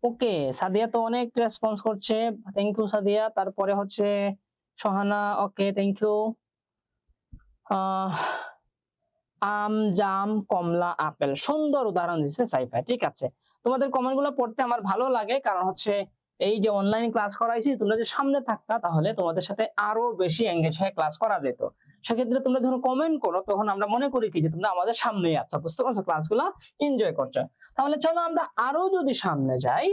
ওকে, সাদিয়া তো অনেক রেসপন্স করছে, থ্যাংক ইউ সাদিয়া। তারপরে হচ্ছে সোহানা, ওকে থ্যাংক ইউ। আম জাম কমলা আপেল, সুন্দর উদাহরণ দিচ্ছে সাইফা, ঠিক আছে। তোমাদের কমেন্ট গুলো পড়তে আমার ভালো লাগে, কারণ হচ্ছে এই যে অনলাইন ক্লাস করাইছি, তোমরা যে সামনে থাকতা তাহলে তোমাদের সাথে আরো বেশি এঙ্গেজ হয়ে ক্লাস করা যেত। সেক্ষেত্রে তোমরা যখন কমেন্ট করো তখন আমরা মনে করি কি যে তোমরা আমাদের সামনেই আছো, বুঝতে পারছো, ক্লাসগুলো এনজয় করছো। তাহলে চলো আমরা আরো যদি সামনে যাই,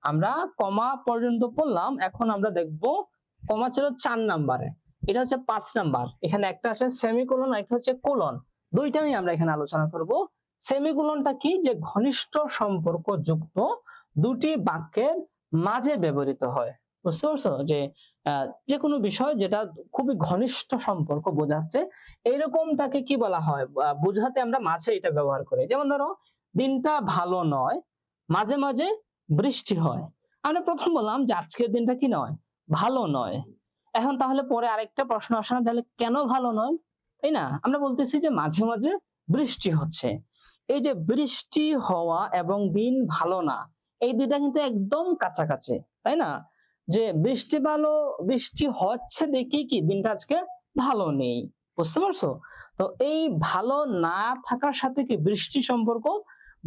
আমরা কমা পর্যন্ত পড়লাম, এখন আমরা দেখবো কমা ছিল 4 নাম্বারে, এটা হচ্ছে 5 নাম্বার। এখানে একটা আছে সেমিকোলন, একটা হচ্ছে কোলন, দুইটা নিয়ে আমরা এখানে আলোচনা করব। সেমিকোলনটা কি, যে ঘনিষ্ঠ সম্পর্ক যুক্ত দুটি বাক্যের মাঝে ব্যবহৃত হয়, বুঝতে পারছো, যে কোনো বিষয় যেটা খুবই ঘনিষ্ঠ সম্পর্ক বোঝাচ্ছে, এইরকমটাকে কি বলা হয়, বোঝাতে আমরা মাঝে এটা ব্যবহার করি। যেমন ধরো দিনটা ভালো নয়, মাঝে মাঝে বৃষ্টি হয়। আমরা প্রথম বললাম যে আজকের দিনটা কি নয়, ভালো নয়। এখন তাহলে পরে আরেকটা প্রশ্ন আসে না, তাহলে কেন ভালো নয়, তাই না? আমরা বলতেছি যে মাঝে মাঝে বৃষ্টি হচ্ছে। এই যে বৃষ্টি হওয়া এবং দিন ভালো না, এই দুইটা কিন্তু একদম কাছাকাছি, তাই না? যে বৃষ্টি হচ্ছে দেখি কি দিনটা আজকে ভালো নেই, বুঝতে পারছো? তো এই ভালো না থাকার সাথে কি বৃষ্টি সম্পর্ক,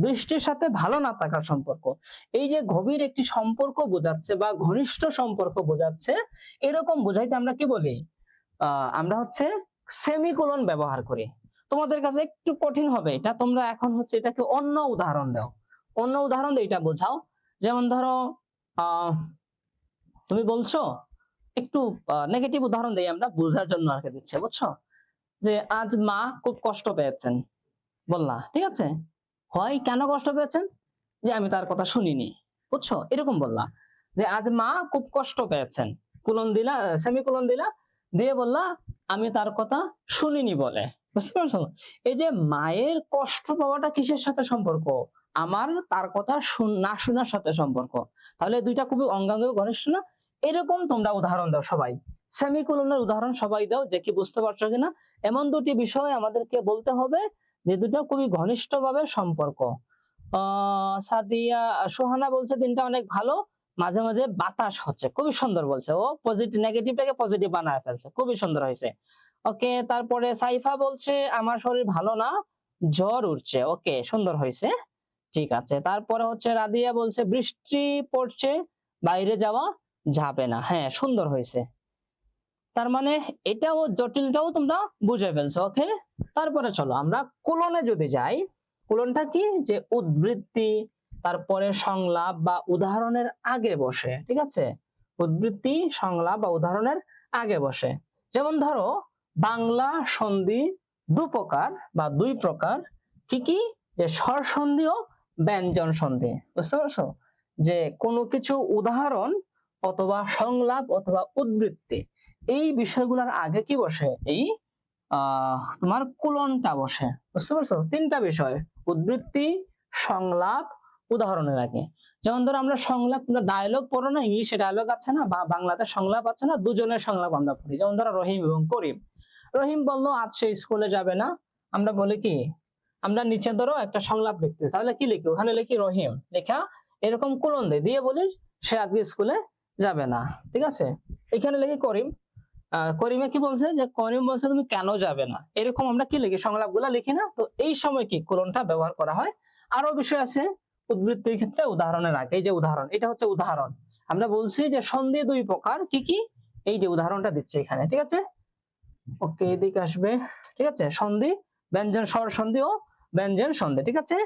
বৃষ্টির সাথে ভালো না থাকার সম্পর্ক, এই যে গভীর একটি সম্পর্ক বোঝাচ্ছে বা ঘনিষ্ঠ সম্পর্ক বোঝাচ্ছে, এরকম বোঝাইতে আমরা কি বলি, আমরা হচ্ছে সেমিকোলন ব্যবহার করি। তোমাদের কাছে একটু কঠিন হবে এটা, তোমরা এখন হচ্ছে এটাকে অন্য উদাহরণ দাও, অন্য উদাহরণ দিয়ে এটা বোঝাও। যেমন ধরো তুমি বলছো, একটু নেগেটিভ উদাহরণ দেই আমরা বোঝার জন্য আর কি দিচ্ছে, বুঝছো, যে আজ মা খুব কষ্ট পেয়েছেন, বললা, ঠিক আছে, হয় কেন কষ্ট পেয়েছেন, যে আমি তার কথা শুনিনি, বুঝছো, এরকম বললা। যে আজ মা খুব কষ্ট পেয়েছেন, কোলন দিলা, সেমিকোলন দিলা, দিয়ে বললা আমি তার কথা শুনিনি বলে, বুঝতে পারছো। এই যে মায়ের কষ্ট পাওয়াটা কিসের সাথে সম্পর্ক, আমার তার কথা না শোনার সাথে সম্পর্ক। তাহলে দুইটা খুবই অঙ্গাঙ্গ ঘনিষ্ঠ না? এরকম তোমরা উদাহরণ দাও সবাই, সেমিকোলনের উদাহরণ সবাই দাও, যে কি বুঝতে পারছো কিনা। এমন দুটি বিষয় আমাদেরকে বলতে হবে যে দুটো খুবই ঘনিষ্ঠ ভাবে সম্পর্ক। সাদিয়া, সোহানা বলছে দিনটা অনেক ভালো, মাঝে মাঝে বাতাস হচ্ছে, খুবই সুন্দর বলছে, ও পজিটিভ নেগেটিভটাকে পজিটিভ বানায় ফেলছে, খুবই সুন্দর হয়েছে। ওকে, তারপরে সাইফা বলছে আমার শরীর ভালো না, জ্বর উঠছে, ওকে সুন্দর হয়েছে, ঠিক আছে। তারপরে হচ্ছে রাদিয়া বলছে বৃষ্টি পড়ছে, বাইরে যাওয়া যাবে না, হ্যাঁ সুন্দর হয়েছে। তার মানে এটাও জটিলটাও তোমরা বুঝে ফেলছো, ওকে। তারপরে চলো আমরা কোলনে যদি যাই, কোলনটা কি, যে উদ্ধৃতি তারপরে সংলাপ বা উদাহরণের আগে বসে, ঠিক আছে, উদ্ধৃতি সংলাপ বা উদাহরণের আগে বসে। যেমন ধরো বাংলা সন্ধি দুই প্রকার, কি কি, যে স্বর সন্ধি ও ব্যঞ্জন সন্ধি, বুঝতে পারছো, যে কোনো কিছু উদাহরণ অথবা সংলাপ অথবা উদ্ধৃতি, এই বিষয়গুলোর আগে কি বসে, এই তোমার কোলনটা বসে, বুঝতে পারছো। তিনটা বিষয়, উদ্ধৃতি সংলাপ উদাহরণের আগে। যেমন ধরো আমরা সংলাপ, ডায়লগ পড়ো না, ইংলিশে ডায়লগ আছে না বা বাংলাতে সংলাপ আছে না, দুজনের সংলাপ আমরা পড়ি। যেমন ধরো রহিম এবং করিম। রহিম বললো আজ সে স্কুলে যাবে না, আমরা বলি কি, আমরা নিচে ধরো একটা সংলাপ লিখতেছি, তাহলে কি লিখি, ওখানে লিখি রহিম, লেখা এরকম কোলন দিয়ে বলি সে আজকে স্কুলে যাবে না, ঠিক আছে। এখানে লিখি করিম, করিমে কি বলছে, যে করিম বলছে তুমি কেন যাবে না, এরকম আমরা কি লিখি, সংলাপ গুলা লিখি না। তো এই সময় কি কোলনটা ব্যবহার করা হয়। আরো বিষয় আছে উদ্বৃত্তির ক্ষেত্রে উদাহরণের আগে, এই যে উদাহরণ, এটা হচ্ছে উদাহরণ। আমরা বলছি যে সন্ধি দুই প্রকার, কি কি, এই যে উদাহরণটা দিচ্ছে এখানে, ঠিক আছে। ওকে, এদিকে আসবে, ঠিক আছে। সন্ধি, ব্যঞ্জন স্বর সন্ধি ও ব্যঞ্জন সন্ধি, ঠিক আছে।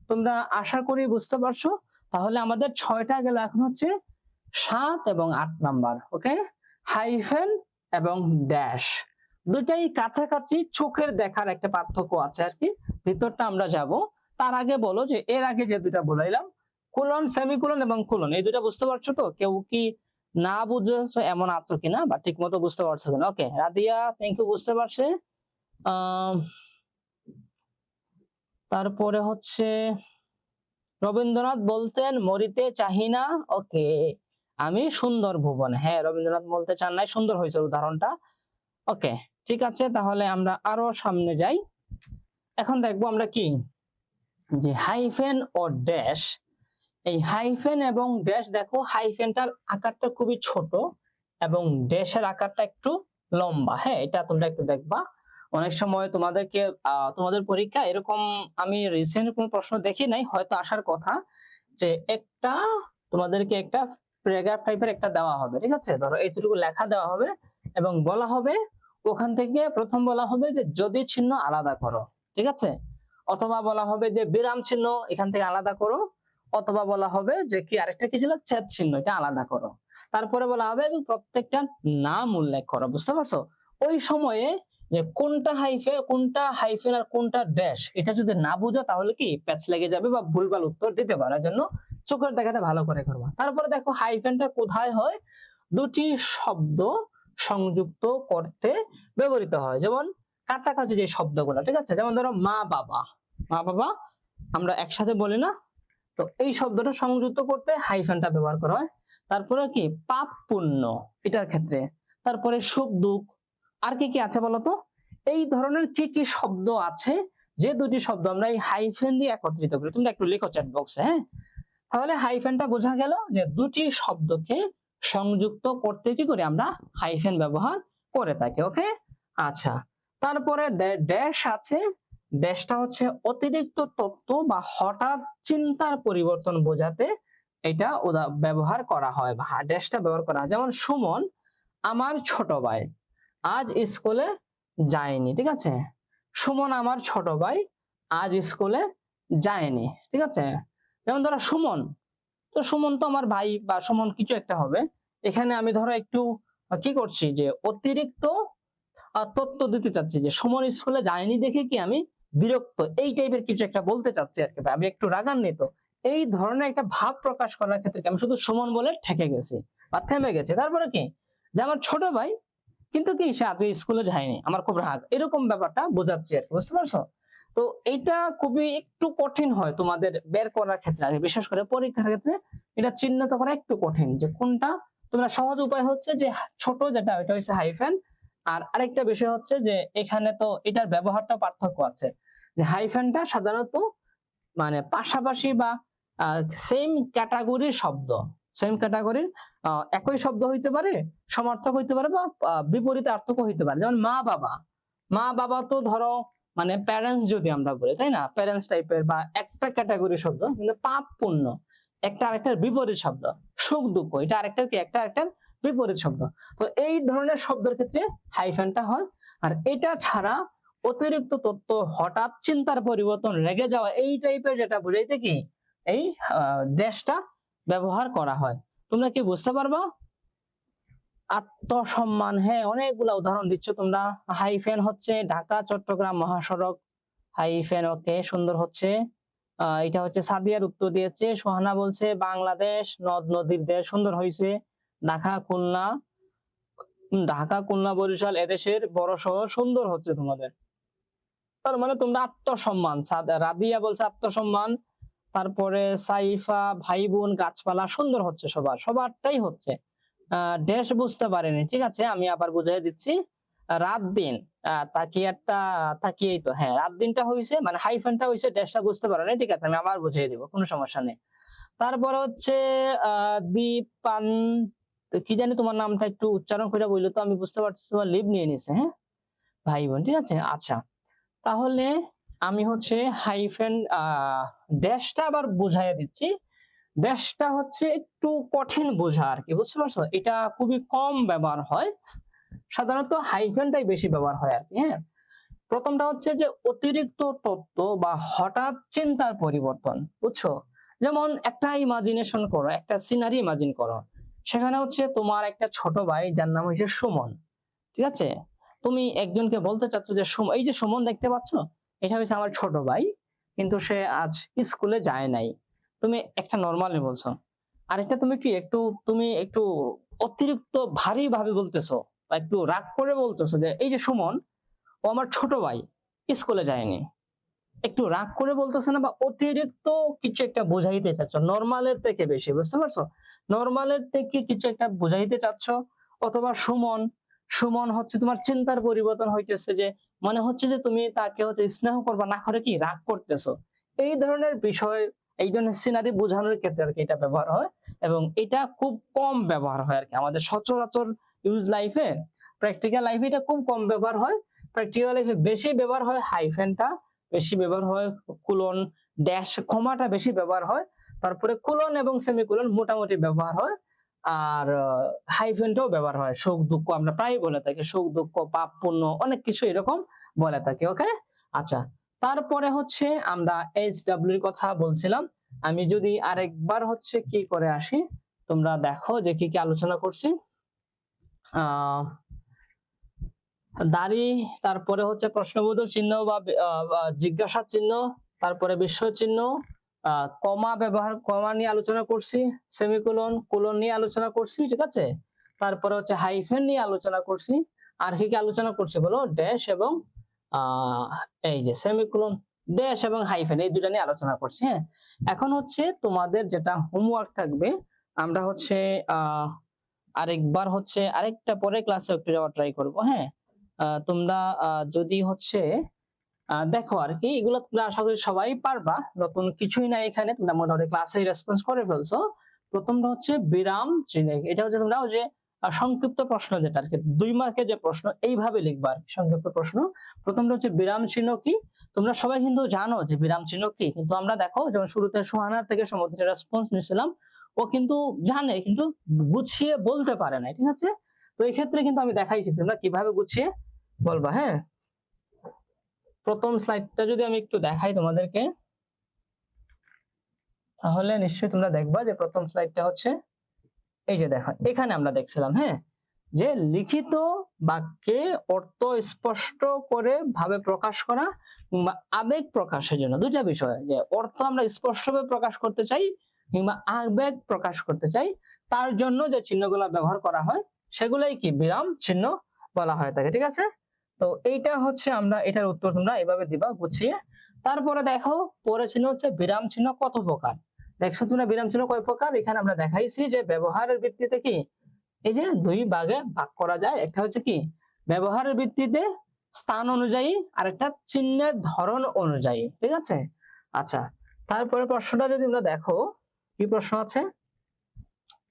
তোমরা আশা করি বুঝতে পারছো। তাহলে আমাদের 6টা গেল, এখন হচ্ছে 7 এবং 8 নাম্বার। ওকে, হাইফেন এবং ড্যাশ দুটাই কাছাকাছি, চোখের দেখার একটা পার্থক্য আছে আর কি, ভিতরটা আমরা যাব। তার আগে বলো যে এর আগে যে দুটা বলাইলাম, কোলন, সেমিকোলন এবং কোলন, এই দুটা বুঝতে পারছো তো? কেউ কি না বুঝেছো এমন আছো কিনা, বা ঠিক মতো বুঝতে পারছো কিনা? ওকে, রাদিয়া থ্যাংক ইউ, বুঝতে পারছে। তারপরে হচ্ছে রবীন্দ্রনাথ বলতেন মরিতে চাহি না। ওকে, আমি সুন্দর ভুবন, হ্যাঁ রবীন্দ্রনাথ বলতে চান নাই, সুন্দর হয়েছে উদাহরণটা। ওকে, ঠিক আছে, তাহলে আমরা আরো সামনে যাই। এখন দেখবো আমরা কি, যে হাইফেন ও ড্যাশ। এই হাইফেন এবং ড্যাশ, দেখো হাইফেনটার আকারটা খুবই ছোট এবং ড্যাশের আকারটা একটু লম্বা। হ্যাঁ, এটা তোমরা একটু দেখবা। অনেক সময় তোমাদেরকে তোমাদের পরীক্ষা এরকম, আমি রিসেন্ট কোনো প্রশ্ন দেখি নাই, হয়তো আসার কথা, যে একটা তোমাদেরকে একটা প্যারাগ্রাফ টাইপের একটা দেওয়া হবে, ঠিক আছে। ধরো এইটুকু লেখা দেওয়া হবে এবং বলা হবে ওখান থেকে প্রথম বলা হবে যে যদি চিহ্ন আলাদা করো, ঠিক আছে, অথবা বলা হবে যে বিরাম চিহ্ন এখান থেকে আলাদা করো, অথবা বলা হবে যে কি আরেকটা কি ছিল, ছেদ চিহ্ন, এটা আলাদা করো। তারপরে বলা হবে এবং প্রত্যেকটা নাম উল্লেখ করো, বুঝতে পারছো? ওই সময়ে যে কোনটা হাইফেন আর কোনটা ড্যাশ, এটা যদি না বুঝো তাহলে কি প্যাচ লেগে যাবে বা ভুলভাল উত্তর দিতে পারার জন্য চোখের দেখাটা ভালো করে করবা। তারপরে দেখো হাইফেনটা কোথায় হয়, দুটি শব্দ সংযুক্ত করতে ব্যবহৃত হয়, যেমন কাছাকাছি যে শব্দগুলো, ঠিক আছে। যেমন ধরো মা বাবা, মা বাবা আমরা একসাথে বলি না, তো এই শব্দটা সংযুক্ত করতে হাইফেনটা ব্যবহার করা হয়। তারপরে কি পাপ পুণ্য, এটার ক্ষেত্রে। তারপরে সুখ দুঃখ, আর কি কি আছে বলতো? এই ধরনের কি কি শব্দ আছে যে দুটি শব্দ আমরা এই হাইফেন দিয়ে একত্রিত করি, তোমরা একটু লিখো চ্যাট বক্সে, হ্যাঁ। তাহলে হাইফেনটা বোঝা গেল যে দুটি শব্দকে সংযুক্ত করতে কি করি আমরা, হাইফেন ব্যবহার করে থাকি। ওকে, আচ্ছা। তারপরে ড্যাশ আছে, ড্যাশটা হচ্ছে অতিরিক্ত তথ্য বা হঠাৎ চিন্তার পরিবর্তন বোঝাতে এটা ব্যবহার করা হয়, বা ড্যাশটা ব্যবহার করা হয়। যেমন সুমন আমার ছোট ভাই আজ স্কুলে যায়নি, ঠিক আছে। সুমন আমার ছোট ভাই আজ স্কুলে যায়নি, ঠিক আছে। যেমন ধরো সুমন, তো সুমন তো আমার ভাই বা সুমন কিছু একটা হবে। এখানে আমি ধরো একটু কি করছি, যে অতিরিক্ত তথ্য দিতে চাচ্ছি, যে সুমন স্কুলে যায়নি দেখে কি আমি বিরক্ত, এই টাইপের কিছু একটা বলতে চাচ্ছি আর কি, আমি একটু রাগান্বিত। এই ধরনের একটা ভাব প্রকাশ করার ক্ষেত্রে আমি শুধু সুমন বলে ঠেকে গেছি বা থেমে গেছে। তারপরে কি, যে আমার ছোট ভাই কিন্তু কি সে আজকে স্কুলে যায়নি, আমার খুব রাগ, এরকম ব্যাপারটা বোঝাচ্ছি আর কি, বুঝতে পারছো? তো এইটা খুবই একটু কঠিন হয় তোমাদের বের করার ক্ষেত্রে, আর বিশেষ করে পরীক্ষার ক্ষেত্রে এটা চিহ্নিত করা একটু কঠিন, যে কোনটা। তোমরা সহজ উপায় হচ্ছে যে ছোট যেটা, ওইটা হচ্ছে হাইফেন। আর আরেকটা বিষয় হচ্ছে যে এখানে তো এটার ব্যবহারটা পার্থক্য আছে, যে হাইফেনটা সাধারণত মানে পাশাপাশি বা সেম ক্যাটাগরির শব্দ, সেম ক্যাটাগরির একই শব্দ হইতে পারে, সমার্থক হইতে পারে বা বিপরীত অর্থক হইতে পারে। যেমন মা বাবা, মা বাবা তো ধরো মানে প্যারেন্টস যদি আমরা বলি, তাই না, প্যারেন্টস টাইপের বা একটা ক্যাটাগরির শব্দ। কিন্তু পাপ পুণ্য একটা আরেকটার বিপরীত শব্দ, সুখ দুঃখ এটা আরেকটার কি, একটা আরেকটার বিপরীত শব্দ। তো এই ধরনের শব্দের ক্ষেত্রে হাইফেনটা হয়। আর এটা ছাড়া অতিরিক্ত তথ্য, হঠাৎ চিন্তার পরিবর্তন, রেগে যাওয়া, এই টাইপের যেটা বুঝাইতে কি এই ড্যাশটা ব্যবহার করা হয়। তোমরা কি বুঝতে পারবা? আত্মসম্মান, হ্যাঁ অনেকগুলা উদাহরণ দিচ্ছ তোমরা। হাইফেন হচ্ছে ঢাকা চট্টগ্রাম মহাসড়ক, হাইফেন। ওকে, সুন্দর হচ্ছে। এটা হচ্ছে সাদিয়ার উত্তর দিয়েছে। সোহানা বলছে বাংলাদেশ নদ নদীর দেশ, সুন্দর হয়েছে। ঢাকা খুলনা, ঢাকা খুলনা বরিশাল এদেশের বড় শহর, সুন্দর হচ্ছে তোমাদের। তার মানে তোমরা আত্মসম্মান, রাদিয়া বলছে আত্মসম্মান, তারপরে সাইফা, ভাই বোন, গাছপালা সুন্দর হচ্ছে, সবারটাই হচ্ছে। ড্যাশ বুঝতে পারেনি, ঠিক আছে আমি আবার বুঝিয়ে দিচ্ছি। রাত দিন, তাকিয়াটা, তাকিয়েই তো, হ্যাঁ রাত দিনটা হয়েছে মানে হাইফেনটা হয়েছে, ড্যাশটা বুঝতে পারেনি, ঠিক আছে আমি আবার বুঝিয়ে দিব, কোনো সমস্যা নেই। তারপর হচ্ছে দীপান, তো কি জানি তোমার নামটা একটু উচ্চারণ করে বললো তো, আমি বুঝতে পারছি তোমার লিভ নিয়ে নিছে, হ্যাঁ ভাই বোন, ঠিক আছে। আচ্ছা, তাহলে আমি হচ্ছে হাইফেন ড্যাশটা আবার বুঝাইয়া দিচ্ছি। ড্যাশটা হচ্ছে একটু কঠিন বোঝা আর কি, বুঝতে পারছো, এটা খুবই কম ব্যবহার হয়, সাধারণত হাইফেনটাই বেশি ব্যবহার হয় আর কি। হ্যাঁ, প্রথমটা হচ্ছে যে অতিরিক্ত তত্ত্ব বা হঠাৎ চিন্তার পরিবর্তন, বুঝছো। যেমন একটা ইমাজিনেশন করো, একটা সিনারি ইমাজিন করো, সেখানে হচ্ছে তোমার একটা ছোট ভাই যার নাম হচ্ছে সুমন, ঠিক আছে। তুমি একজনকে বলতে চাচ্ছ যে সুমন, এই যে সুমন দেখতে পাচ্ছ, এটা হচ্ছে আমার ছোট ভাই, কিন্তু সে আজ স্কুলে যায় নাই। তুমি একটা নর্মালি বলছো, আর একটা তুমি কি একটু, তুমি একটু অতিরিক্ত ভারী ভাবে বলতেছো, বা একটু রাগ করে বলতেছো যে এই যে সুমন, ও আমার ছোট ভাই, স্কুলে যায়নি। একটু রাগ করে বলতেছো না, বা অতিরিক্ত কিছু একটা বোঝাইতে চাচ্ছ, নর্মালের থেকে বেশি, বুঝতে পারছো, নর্মালের থেকে কিছু একটা বোঝাইতে চাচ্ছ। অথবা সুমন, সুমন হচ্ছে তোমার চিন্তার পরিবর্তন হইতেছে, যে মনে হচ্ছে যে তুমি তাকে হচ্ছে স্নেহ করবা না করে কি রাগ করতেছো। এই ধরনের বিষয়, এই ধরনের সিনারি বোঝানোর ক্ষেত্রে আর কি এটা ব্যবহার হয়, এবং এটা খুব কম ব্যবহার হয় আর কি আমাদের সচরাচর ইউজ লাইফে। প্র্যাকটিক্যাল লাইফে এটা খুব কম ব্যবহার হয়, প্র্যাকটিক্যাল লাইফে বেশি ব্যবহার হয় হাইফেনটা, বেশি ব্যবহার হয় কোলন, ড্যাশ, কমাটা বেশি ব্যবহার হয়, তারপরে কোলন এবং সেমিকোলন মোটামুটি ব্যবহার হয়। আর হাইফেনটাও ব্যবহার হয়, সুখ দুঃখ আমরা প্রায় বলে থাকি, সুখ দুঃখ, পাপ পুণ্য, অনেক কিছু এরকম বলে থাকি। ওকে, আচ্ছা, তারপরে হচ্ছে আমরা HW এর কথা বলছিলাম। আমি যদি আরেকবার হচ্ছে কি করে আসি, তোমরা দেখো যে কি কি আলোচনা করছি। দাড়ি, তারপরে হচ্ছে প্রশ্নবোধক চিহ্ন বা জিজ্ঞাসা চিহ্ন, তারপরে বিস্ময় চিহ্ন, কমা ব্যবহার, কমা নিয়ে আলোচনা করছি, সেমিকোলন, কোলন নিয়ে আলোচনা করছি, ঠিক আছে। তারপরে হচ্ছে হাইফেন নিয়ে আলোচনা করছি, আর কি কি আলোচনা করছি বলো, ড্যাশ এবং এই যে সেমিকোলন, ড্যাশ এবং হাইফেন, এই দুটা নিয়ে আলোচনা করছি। হ্যাঁ, এখন হচ্ছে তোমাদের যেটা হোমওয়ার্ক থাকবে, আমরা হচ্ছে আরেকবার হচ্ছে আরেকটা পরে ক্লাসে একটু যাওয়ার ট্রাই করবো। হ্যাঁ, তোমরা যদি হচ্ছে দেখো আর কি, এগুলো তোমরা আশা করি সবাই পারবা, নতুন কিছুই নাই এখানে, তোমরা মোটামুটি ক্লাসে রেসপন্স করে ফেলছো। প্রথমটা হচ্ছে বিরাম চিহ্ন, এটা হচ্ছে তোমরা ওই যে সংক্ষিপ্ত প্রশ্ন, যেটা আর কি 2 মার্কের যে প্রশ্ন, এইভাবে লিখবা আর কি, সংক্ষিপ্ত প্রশ্ন। প্রথমটা হচ্ছে বিরাম চিহ্ন কি, তোমরা সবাই কিন্তু জানো যে বিরাম চিহ্ন কি, কিন্তু আমরা দেখো যেমন শুরুতে সোহানার থেকে সমুদ্রের রেসপন্স নিয়েছিলাম, ও কিন্তু জানে কিন্তু গুছিয়ে বলতে পারে না, ঠিক আছে। তো এই ক্ষেত্রে কিন্তু আমি দেখাইছি তোমরা কিভাবে গুছিয়ে বলবা। হ্যাঁ, প্রথম স্লাইডটা যদি আমি একটু দেখাই তোমাদেরকে, তাহলে নিশ্চয়ই তোমরা দেখবা যে প্রথম স্লাইডটা হচ্ছে এই যে দেখো, এখানে আমরা দেখছিলাম, হ্যাঁ, যে লিখিত বাক্যে অর্থ স্পষ্ট করে ভাবে প্রকাশ করা কিংবা আবেগ প্রকাশের জন্য, দুইটা বিষয়, যে অর্থ আমরা স্পষ্টভাবে প্রকাশ করতে চাই কিংবা আবেগ প্রকাশ করতে চাই, তার জন্য যে চিহ্নগুলো ব্যবহার করা হয় সেগুলাই কি বিরাম চিহ্ন বলা হয় থাকে, ঠিক আছে। তো এইটা হচ্ছে আমরা, এটার উত্তর তোমরা এভাবে দিবা গুছিয়ে। তারপরে দেখো পরে চিহ্ন হচ্ছে বিরাম চিহ্ন কত প্রকার, দেখছো তোমরা বিরাম চিহ্ন কয় প্রকার, এখানে আমরা দেখাইছি যে ব্যবহারের ভিত্তিতে কি এই যে 2 ভাগে ভাগ করা যায়, একটা হচ্ছে কি ব্যবহারের ভিত্তিতে স্থান অনুযায়ী, আর একটা চিহ্নের ধরন অনুযায়ী, ঠিক আছে। আচ্ছা, তারপরে প্রশ্নটা যদি আমরা দেখো, কি প্রশ্ন আছে,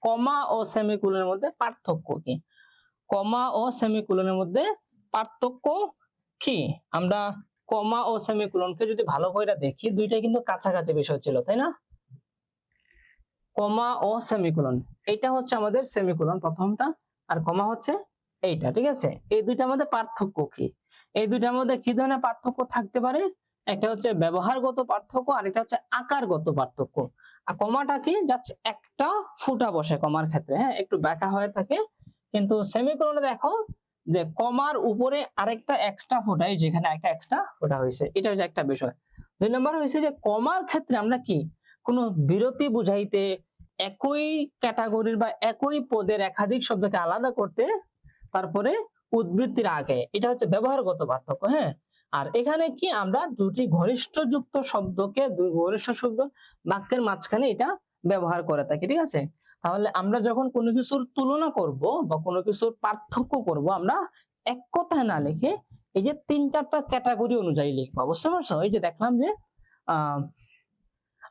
কমা ও সেমিকোলনের মধ্যে পার্থক্য কি, কমা ও সেমিকোলনের মধ্যে পার্থক্য কি। আমরা কমা ও সেমিকোলনকে যদি ভালো করে দেখি, দুইটা কিন্তু কাছাকাছি বিষয় ছিল, তাই না। কমা ও সেমিকোলন, এটা হচ্ছে আমাদের সেমিকোলন প্রথমটা, আর কমা হচ্ছে এইটা, ঠিক আছে। এই দুইটার মধ্যে পার্থক্য কি, এই দুইটার মধ্যে কি ধরনের পার্থক্য থাকতে পারে, একটা হচ্ছে ব্যবহারগত পার্থক্য, আর একটা হচ্ছে আকারগত পার্থক্য। আর কমাটা কি, জাস্ট একটা ফুটা বসে কমার ক্ষেত্রে, হ্যাঁ একটু বাঁকা হয়ে থাকে, কিন্তু সেমিকোলনে দেখো যে কমার উপরে আরেকটা এক্সট্রা ফুটা, যেখানে একটা এক্সট্রা ফুটা হয়েছে, এটা হচ্ছে একটা বিষয়। 2 নম্বর হয়েছে যে কমার ক্ষেত্রে আমরা কি কোনো বিরতি বুঝাইতে, একই ক্যাটাগরির বা একই পদের একাধিক শব্দকে আলাদা করতে, তারপরে উদ্ধৃতির আগে, এটা হচ্ছে ব্যবহারগত পার্থক্য। হ্যাঁ, আর এখানে কি আমরা দুটি ঘনিষ্ঠ যুক্ত শব্দকে দুই ঘনিষ্ঠ শব্দ বাক্যের মাঝখানে এটা ব্যবহার করে থাকি, ঠিক আছে? তাহলে আমরা যখন কোনো কিছুর তুলনা করব বা কোনো কিছুর পার্থক্য করব, আমরা এক কথায় না লিখে এই যে 3-4টা ক্যাটাগরি অনুযায়ী লিখবো, বুঝতে পারছো? এই যে দেখলাম যে আহ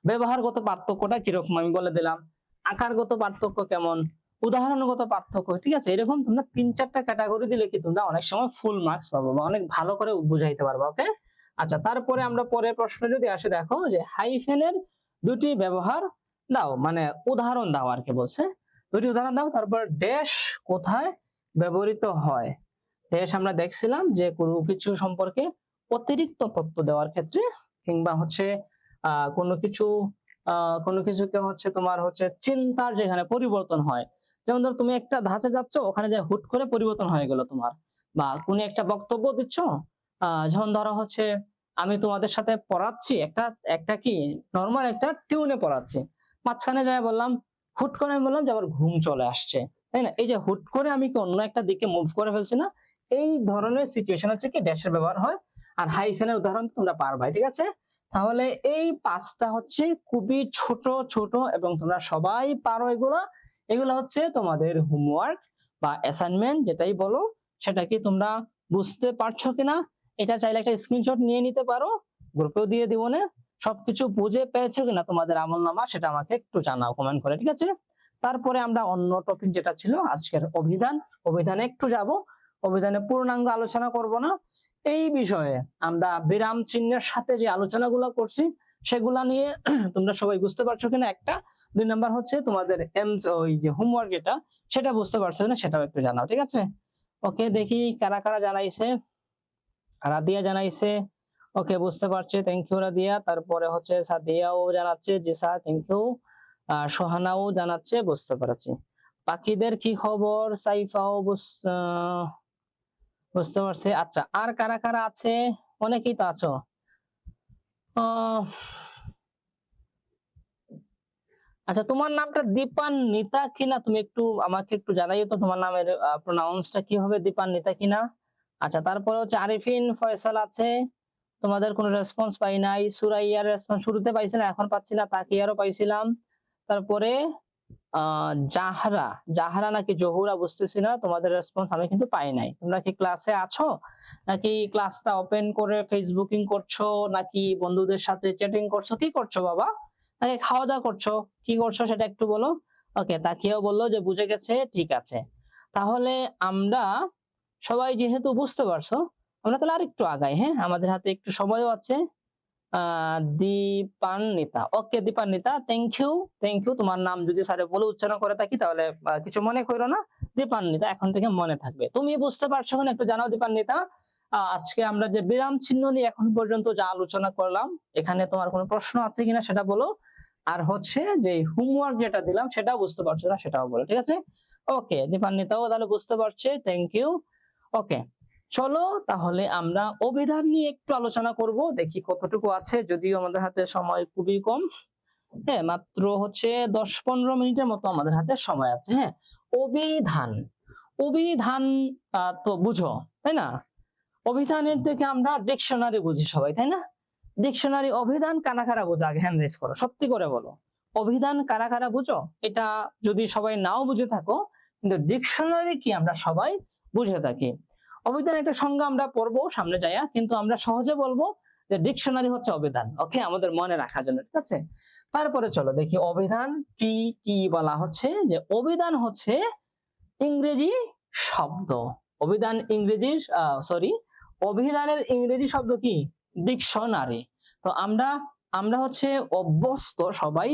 ব্যবহারগত পার্থক্যটা কিরকম আমি বলে দিলাম, আকারগত পার্থক্য কেমন, উদাহরণগত পার্থক্য, ঠিক আছে? এরকম তোমরা 3-4টা ক্যাটাগরি দিলে কি তোমরা অনেক সময় ফুল মার্কস পাবো বা অনেক ভালো করে বুঝাইতে পারবে। ওকে, আচ্ছা, তারপরে আমরা পরের প্রশ্ন যদি আসে, দেখো যে হাইফেনের দুটি ব্যবহার দাও, মানে উদাহরণ দাও আর কি বলছে, দুটি উদাহরণ দাও। তারপর ড্যাশ কোথায় ব্যবহৃত হয়। ড্যাশ আমরা দেখছিলাম যে কোনো কিছু সম্পর্কে অতিরিক্ত তথ্য দেওয়ার ক্ষেত্রে, কিংবা হচ্ছে কোনো কিছুকে হচ্ছে তোমার হচ্ছে চিন্তার যেখানে পরিবর্তন হয়, যেমন ধরো তুমি একটা ধাঁচে যাচ্ছ, ওখানে যে হুট করে পরিবর্তন হয়ে গেল তোমার, বা কোনো একটা বক্তব্য দিচ্ছ, যেমন ধরো হচ্ছে আমি তোমাদের সাথে পড়াচ্ছি, একটা একটা কি নর্মাল একটা টিউনে পড়াচ্ছি, মাঝখানে যাই বললাম, হুট করে আমি বললাম যে আবার ঘুম চলে আসছে, তাই না? এই যে হুট করে আমি কি অন্য একটা দিকে মুভ করে ফেলছি না, এই ধরনের সিচুয়েশন হচ্ছে কি ড্যাশের ব্যবহার হয়। আর হাইফেনের উদাহরণ তোমরা পারবা, ঠিক আছে? তাহলে এই 5টা হচ্ছে খুবই ছোট ছোট এবং তোমরা সবাই পারো এগুলা। এগুলা হচ্ছে তোমাদের হোমওয়ার্ক বা অ্যাসাইনমেন্ট যেটাই বলো, সেটা কি তোমরা বুঝতে পারছো কিনা, এটা চাইলে একটা স্ক্রিনশট নিয়ে নিতে পারো, গ্রুপেও দিয়ে দিব না। সবকিছু বুঝে পেয়েছো কিনা তোমাদের আমলনামা, সেটা আমাকে একটু জানাও কমেন্ট করে, ঠিক আছে? তারপরে আমরা অন্য টপিক যেটা ছিল আজকের অভিধান, অভিধানে একটু যাব, অভিধানে পূর্ণাঙ্গ আলোচনা করব না। এই বিষয়ে আমরা বিরাম চিহ্নের সাথে যে আলোচনাগুলো করছি সেগুলা নিয়ে তোমরা সবাই বুঝতে পারছো কিনা, একটা। 2 নাম্বার হচ্ছে তোমাদের ওই যে হোমওয়ার্ক যেটা, সেটা বুঝতে পারছো কিনা সেটাও একটু জানাও, ঠিক আছে? ওকে, দেখি কারা কারা জানাইছে। রাদিয়া জানাইছে, ওকে, বুঝতে পারছে, থ্যাংক ইউ রাদিয়া। তারপরে হচ্ছে সাদিয়াও জানাচ্ছে, জি স্যার, থ্যাংক ইউ। সোহানাও জানাচ্ছে, বুঝতে পারছি। পাখিদের কি খবর, সাইফাও বুঝতে পারছি। আচ্ছা, আর কারা কারা আছে? অনেকেই তো আছো। আচ্ছা, তোমার নামটা দীপান্বিতা কিনা, তুমি একটু আমাকে একটু জানাইও তো তোমার নামের প্রোনাউন্সটা কি হবে, দীপান্বিতা কিনা। আচ্ছা, তারপরে হচ্ছে আরিফিন ফয়সাল আছে, তোমাদের কোনো রেসপন্স পাই নাই। সুরাইয়ার রেসপন্স শুরুতে পাইছিলাম, এখন পাচ্ছি না। তাকিয়ারও পাইছিলাম। তারপরে জাহরা, জাহরা নাকি জহুরা বুঝতেছি না, তোমাদের রেসপন্স আমি কিন্তু পাই নাই। তোমরা কি ক্লাসে আছো, নাকি ক্লাসটা ওপেন করে ফেসবুকিং করছো, নাকি বন্ধুদের সাথে চ্যাটিং করছো, কি করছো বাবা, নাকি খাওয়া দাওয়া করছো, কি করছো সেটা একটু বলো। ওকে, তাকিয়াও বললো যে বুঝে গেছে, ঠিক আছে। তাহলে আমরা সবাই যেহেতু বুঝতে পারছো, আমরা তাহলে আরেকটু আগাই, হ্যাঁ, আমাদের হাতে একটু সময়ও আছে। Dipanwita, okay, Dipanwita, thank you, thank you. তোমার নাম যদি স্যারে বলে উচ্চারণ করে থাকি তাহলে কিছু মনে করো না। দীপান্বিতা এখন থেকে মনে থাকবে। তুমি বুঝতে পারছো না একটু জানাও দীপান্বিতা। আজকে আমরা যে বিরাম চিহ্ন নিয়ে এখন পর্যন্ত যা আলোচনা করলাম, এখানে তোমার কোনো প্রশ্ন আছে কিনা সেটা বলো। আর হচ্ছে যে হোমওয়ার্ক যেটা দিলাম সেটা বুঝতে পারছো না সেটাও বলো, ঠিক আছে? ওকে, দীপান্বিতাও তাহলে বুঝতে পারছে, থ্যাংক ইউ। ওকে, চলো তাহলে আমরা অভিধান নিয়ে একটু আলোচনা করব, দেখি কতটুকু আছে, যদিও আমাদের হাতে সময় খুবই কম। হ্যাঁ, মাত্র হচ্ছে 10-15 মিনিটের মতো আমাদের হাতে সময় আছে। হ্যাঁ, অভিধান, অভিধান তো বুঝো, তাই না? অভিধানের থেকে আমরা ডিকশনারি বুঝি সবাই, তাই না? ডিকশনারি, অভিধান কারা কারা বুঝো, আগে হ্যান্ড রেজ করো, সত্যি করে বলো, অভিধান কারা কারা বুঝো? এটা যদি সবাই নাও বুঝে থাকো, কিন্তু ডিকশনারি কি আমরা সবাই বুঝে থাকি। অভিধান একটা সংজ্ঞা আমরা পড়বো সামনে যাইয়া, কিন্তু আমরা সহজে বলবো যে ডিকশনারি হচ্ছে অভিধান। ওকে, আমাদের মনে রাখার জন্য, ঠিক আছে? তারপরে চলো দেখি অভিধান কি কি বলা হচ্ছে। যে অভিধান হচ্ছে ইংরেজি শব্দ। অভিধান ইংরেজির অভিধানের ইংরেজি শব্দ কি? ডিকশনারি। তো আমরা আমরা হচ্ছে অভ্যস্ত সবাই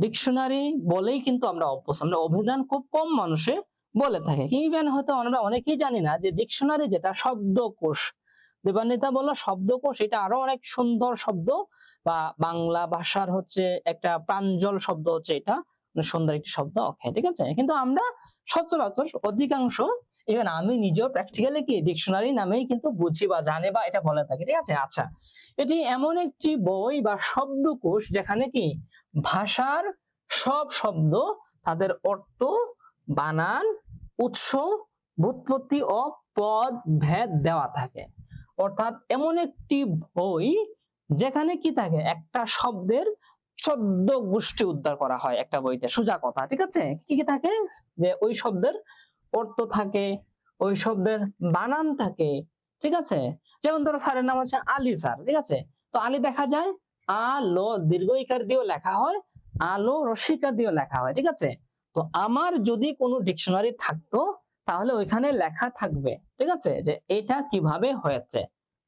ডিকশনারি বলেই কিন্তু আমরা অভ্যস্ত। আমরা অভিধান খুব কম মানুষে বলে থাকে, ইভেন হয়তো আমরা অনেকেই জানি না যে ডিকশনারি যেটা শব্দকোষ, দেবান্বিতা বললো শব্দকোষ, এটা আরো অনেক সুন্দর শব্দ, বা বাংলা ভাষার হচ্ছে একটা প্রাঞ্জল শব্দ হচ্ছে এটা, সুন্দর একটি শব্দ। ওকে, ঠিক আছে, কিন্তু আমরা সচরাচর অধিকাংশ, ইভেন আমি নিজেও প্র্যাকটিক্যালি কি ডিকশনারি নামেই কিন্তু বুঝি বা জানি বা এটা বলে থাকি, ঠিক আছে? আচ্ছা, এটি এমন একটি বই বা শব্দকোষ যেখানে কি ভাষার সব শব্দ, তাদের অর্থ, বানান, উৎস, ব্যুৎপত্তি ও পদ ভেদ দেওয়া থাকে। অর্থাৎ এমন একটি বই যেখানে কি থাকে, একটা শব্দের 14 গোষ্ঠী উদ্ধার করা হয় একটা বইতে, সোজা কথা। ঠিক আছে, কি কি থাকে, যে ওই শব্দের অর্থ থাকে, ওই শব্দের বানান থাকে। ঠিক আছে, যেমন ধরো স্যারের নাম হচ্ছে আলী স্যার। ঠিক আছে, তো আলী দেখা যায় আলো দীর্ঘ ইকার দিয়েও লেখা হয়, আলো রসিকার দিয়েও লেখা হয়। ঠিক আছে, তো আমার যদি কোনো ডিকশনারি থাকতো তাহলে ওইখানে লেখা থাকবে, ঠিক আছে, যে এটা কিভাবে হয়েছে।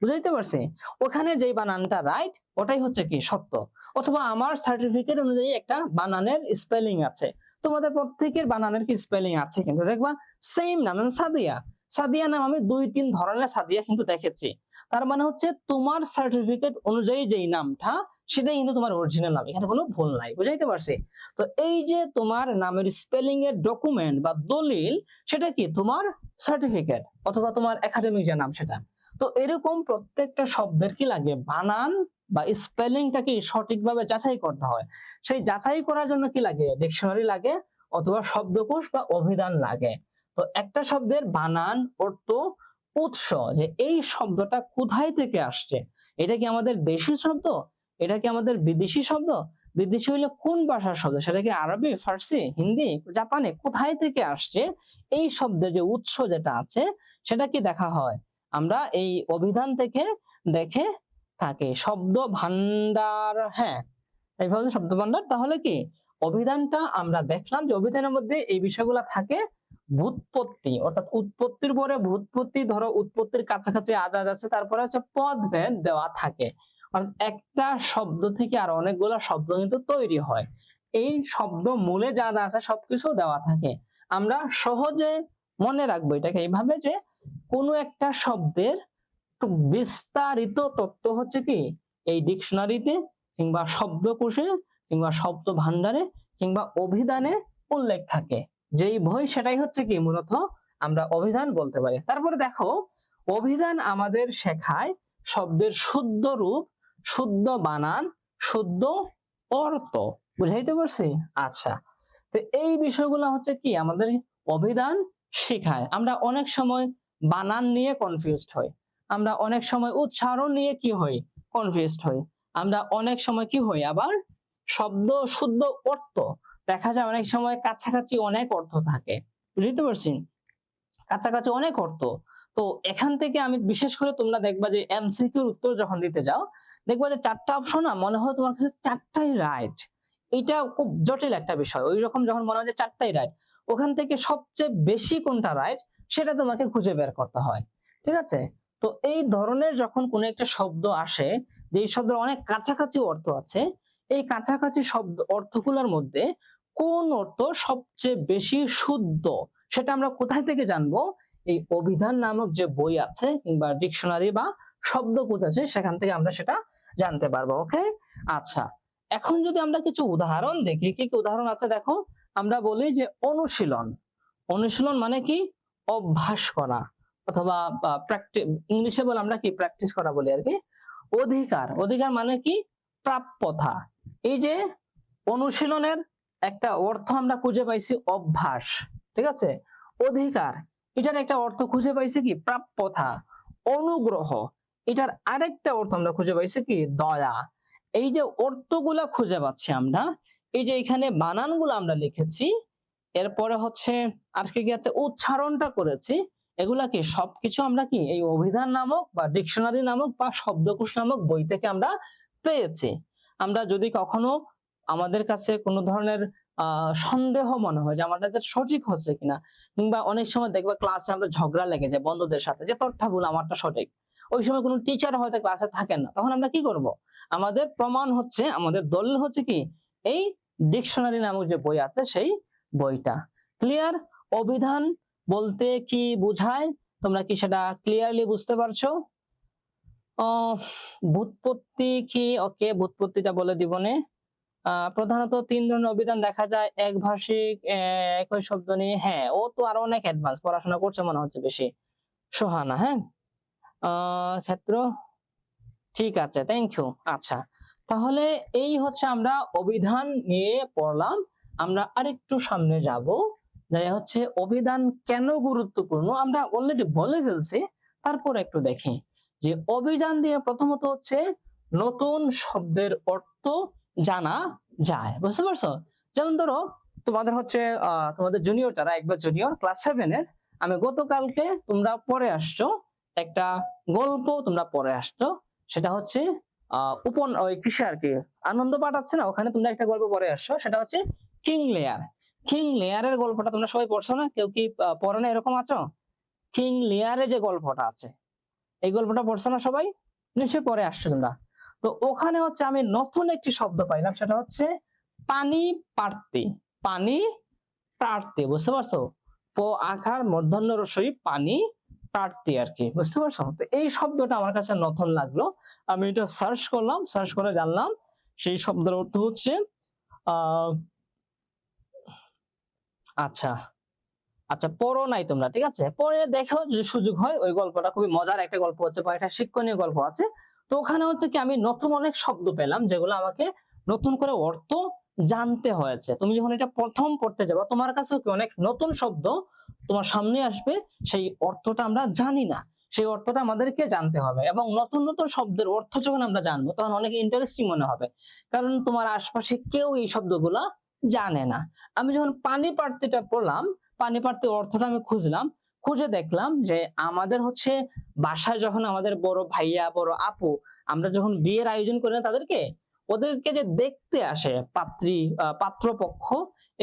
বুঝাইতে পারছি? ওখানে যেই বানানটা রাইট ওটাই হচ্ছে কি সত্য। অথবা আমার সার্টিফিকেট অনুযায়ী একটা বানানের স্পেলিং আছে, তোমাদের প্রত্যেকের বানানের কি স্পেলিং আছে, কিন্তু দেখবা সেম নাম। সাদিয়া, সাদিয়া নাম আমি 2-3 ধরনের সাদিয়া কিন্তু দেখেছি। তার মানে হচ্ছে তোমার সার্টিফিকেট অনুযায়ী যেই নামটা সেটাই কিন্তু তোমার অরিজিনাল নাম, এখানে কোনো ভুল নাই। বুঝাইতে পারছি? তো এই যে তোমার নামের স্পেলিং এর ডকুমেন্ট বা দলিল, সেটা কি তোমার সার্টিফিকেট অথবা তোমার একাডেমিক যে নাম সেটা। তো এরকম প্রত্যেকটা শব্দের কি লাগে, বানান বা স্পেলিংটাকে সঠিকভাবে যাচাই করতে হয়। সেই যাচাই করার জন্য কি লাগে, ডিকশনারি লাগে অথবা শব্দকোষ বা অভিধান লাগে। তো একটা শব্দের বানান, অর্থ, উৎস, যে এই শব্দটা কোথায় থেকে আসছে, এটা কি আমাদের দেশি শব্দ, এটা কি আমাদের বিদেশি শব্দ, বিদেশি হইলে কোন ভাষার শব্দ, সেটা কি আরবি, ফার্সি, হিন্দি, জাপানি, কোথায় থেকে আসছে, এই শব্দের যে উৎস যেটা আছে সেটা কি দেখা হয়, আমরা এই অভিধান থেকে দেখে থাকি। শব্দ ভান্ডার, হ্যাঁ এইভাবে শব্দ ভান্ডার। তাহলে কি অভিধানটা আমরা দেখলাম যে অভিধানের মধ্যে এই বিষয়গুলো থাকে। ভূৎপত্তি অর্থাৎ উৎপত্তির পরে ভূৎপত্তি, ধরো উৎপত্তির কাছাকাছি আজ আছে, তারপরে হচ্ছে পদভেদ দেওয়া থাকে। অর্থাৎ একটা শব্দ থেকে আর অনেকগুলো শব্দ কিন্তু তৈরি হয়, এই শব্দ মূলে যা যা আছে সবকিছু দেওয়া থাকে। আমরা সহজে মনে রাখবো এটাকে এইভাবে, যে কোনো একটা শব্দের বিস্তারিত তথ্য হচ্ছে কি এই ডিকশনারিতে কিংবা শব্দকোষে কিংবা শব্দ ভান্ডারে কিংবা অভিধানে উল্লেখ থাকে। যেই বই সেটাই হচ্ছে কি মূলত আমরা অভিধান বলতে পারি। তারপরে দেখো, অভিধান আমাদের শেখায় শব্দের শুদ্ধ রূপ, শুদ্ধ বানান, শুদ্ধ অর্থ। বুঝাইতে পারছি? আচ্ছা, তো এই বিষয়গুলো হচ্ছে কি আমাদের অভিধান শেখায়। আমরা অনেক সময় বানান নিয়ে কনফিউজড হই, আমরা অনেক সময় উচ্চারণ নিয়ে কি হই, কনফিউজড হই, আমরা অনেক সময় কি হই আবার শব্দ শুদ্ধ অর্থ দেখা যায় অনেক সময় কাছাকাছি অনেক অর্থ থাকে। বুঝতে পারছি? কাছাকাছি অনেক অর্থ। তো এখান থেকে আমি বিশেষ করে তোমরা দেখবা যে এমসিকিউর উত্তর যখন দিতে যাও, দেখবা যে 4টা অপশন না মনে হয় তোমার কাছে 4টাই রাইট। এটা খুব জটিল একটা বিষয়। ওই রকম যখন মনে হয় যে 4টাই রাইট, ওখান থেকে সবচেয়ে বেশি কোনটা রাইট সেটা তোমাকে খুঁজে বের করতে হয়। ঠিক আছে, তো এই ধরনের যখন কোনো একটা শব্দ আসে, যে এই শব্দের অনেক কাছাকাছি অর্থ আছে, এই কাছাকাছি শব্দ অর্থগুলোর মধ্যে কোন অর্থ সবচেয়ে বেশি শুদ্ধ সেটা আমরা কোথায় থেকে জানবো, এই অভিধান নামক যে বই আছে কিংবা ডিকশনারি বা শব্দকোষ আছে সেখান থেকে আমরা সেটা জানতে পারবো। ওকে, আচ্ছা, এখন যদি আমরা কিছু উদাহরণ দেখি, কি কি উদাহরণ আছে দেখো। আমরা বলি যে অনুশীলন। অনুশীলন মানে কি, অভ্যাস করা অথবা প্র্যাকটিস, ইংলিশে বলে আমরা কি প্র্যাকটিস করা বলি আর কি। অধিকার, অধিকার মানে কি, প্রাপ্যতা। এই যে অনুশীলনের একটা অর্থ আমরা খুঁজে পাইছি অভ্যাস, ঠিক আছে। অধিকার, এটার একটা অর্থ খুঁজে পাইছি কি প্রাপ্যতা। অনুগ্রহ, এটার আরেকটা অর্থ আমরা খুঁজে পাইছি কি দয়া। এই যে অর্থগুলা খুঁজে পাচ্ছি আমরা, এই যে এখানে বানানগুলো আমরা লিখেছি, এরপরে হচ্ছে আর কি কি আছে, উচ্চারণটা করেছি, এগুলা কি সবকিছু আমরা কি এই অভিধান নামক বা ডিকশনারি নামক বা শব্দকোষ নামক বই থেকে আমরা পেয়েছি। আমরা যদি কখনো আমাদের কাছে কোনো ধরনের সন্দেহ মনে হয় যে আমাদের সঠিক হচ্ছে কিনা, কিংবা অনেক সময় দেখবা ক্লাসে আমরা ঝগড়া লেগে যায় বন্ধুদের সাথে যে তোরটা ভুল আমারটা সঠিক, ওই সময় কোনো টিচার হয়তো ক্লাসে থাকেন না, তখন আমরা কি করব, আমাদের প্রমাণ হচ্ছে, আমাদের দলিল হচ্ছে কি এই ডিকশনারি নামক যে বই আছে সেই বইটা। ক্লিয়ার? অভিধান বলতে কি বোঝায় তোমরা কি সেটা ক্লিয়ারলি বুঝতে পারছো? ভূৎপত্তি কি, ওকে ভূৎপত্তিটা বলে দিবনে। প্রধানত 3 ধরনের অভিধান দেখা যায়, একভাষিক, একই শব্দ নিয়ে। হ্যাঁ, ও তো আরো অনেক অ্যাডভান্স পড়াশোনা করছে মনে হচ্ছে বেশি। সোহানা, হ্যাঁ, ক্ষেত্র, ঠিক আছে, থ্যাংক ইউ। আচ্ছা, তাহলে এই হচ্ছে আমরা অভিধান নিয়ে পড়লাম। আমরা আরেকটু সামনে যাব, যাই হচ্ছে অভিধান কেন গুরুত্বপূর্ণ আমরা অলরেডি বলে ফেলছি, তারপর একটু দেখি যে অভিযান দিয়ে প্রথমত হচ্ছে নতুন শব্দের অর্থ জানা যায়, বুঝতে পারছো? যেমন ধরো তোমাদের হচ্ছে তোমাদের জুনিয়র যারা একবার জুনিয়র ক্লাস 7 এর, আমি গতকালকে তোমরা পড়ে আসছো একটা গল্প, তোমরা পড়ে আসছো, সেটা হচ্ছে ওই কিসে আর কি আনন্দ পাঠ আছে না, ওখানে তোমরা একটা গল্প পড়ে আসছো, সেটা হচ্ছে কিং লেয়ার। কিং লেয়ারের গল্পটা তোমরা সবাই পড়ছো না? কেউ কি পড়ে না এরকম আছো? কিং লেয়ারের যে গল্পটা আছে, এই গল্পটা পড়ছো না সবাই? নিশ্চয়ই পড়ে আসছো তোমরা। তো ওখানে হচ্ছে আমি নতুন একটি শব্দ পাইলাম, সেটা হচ্ছে পানি প্রার্থী। পানি প্রার্থী, বুঝতে পারছো? প আকার মূর্ধন্য রসই পানি প্রার্থী আর কি, বুঝতে পারছো? তো এই শব্দটা আমার কাছে নতুন লাগলো, আমি এটা সার্চ করলাম, সার্চ করে জানলাম সেই শব্দের অর্থ হচ্ছে আহ আচ্ছা আচ্ছা, পড়ো নাই তোমরা, ঠিক আছে? পরে দেখো যদি সুযোগ হয়, ওই গল্পটা খুবই মজার একটা গল্প হচ্ছে বা একটা শিক্ষণীয় গল্প আছে। তো ওখানে হচ্ছে কি আমি নতুন অনেক শব্দ পেলাম, যেগুলো আমাকে নতুন করে অর্থ জানতে হয়েছে। তুমি যখন এটা প্রথম পড়তে যাবে, তোমার কাছে কি অনেক নতুন শব্দ তোমার সামনে আসবে, সেই অর্থটা আমরা জানি না, সেই অর্থটা আমাদেরকে জানতে হবে। এবং নতুন নতুন শব্দের অর্থ যখন আমরা জানবো, তখন অনেক ইন্টারেস্টিং মনে হবে, কারণ তোমার আশপাশে কেউ এই শব্দগুলা জানে না। আমি যখন পানি প্রার্থীটা পড়লাম, পানি প্রার্থী অর্থটা আমি খুঁজলাম, খুঁজে দেখলাম যে আমাদের হচ্ছে বাসায় যখন আমাদের বড় ভাইয়া বড় আপু, আমরা যখন বিয়ের আয়োজন করি না তাদেরকে, ওদেরকে যে দেখতে আসে পাত্রপক্ষ,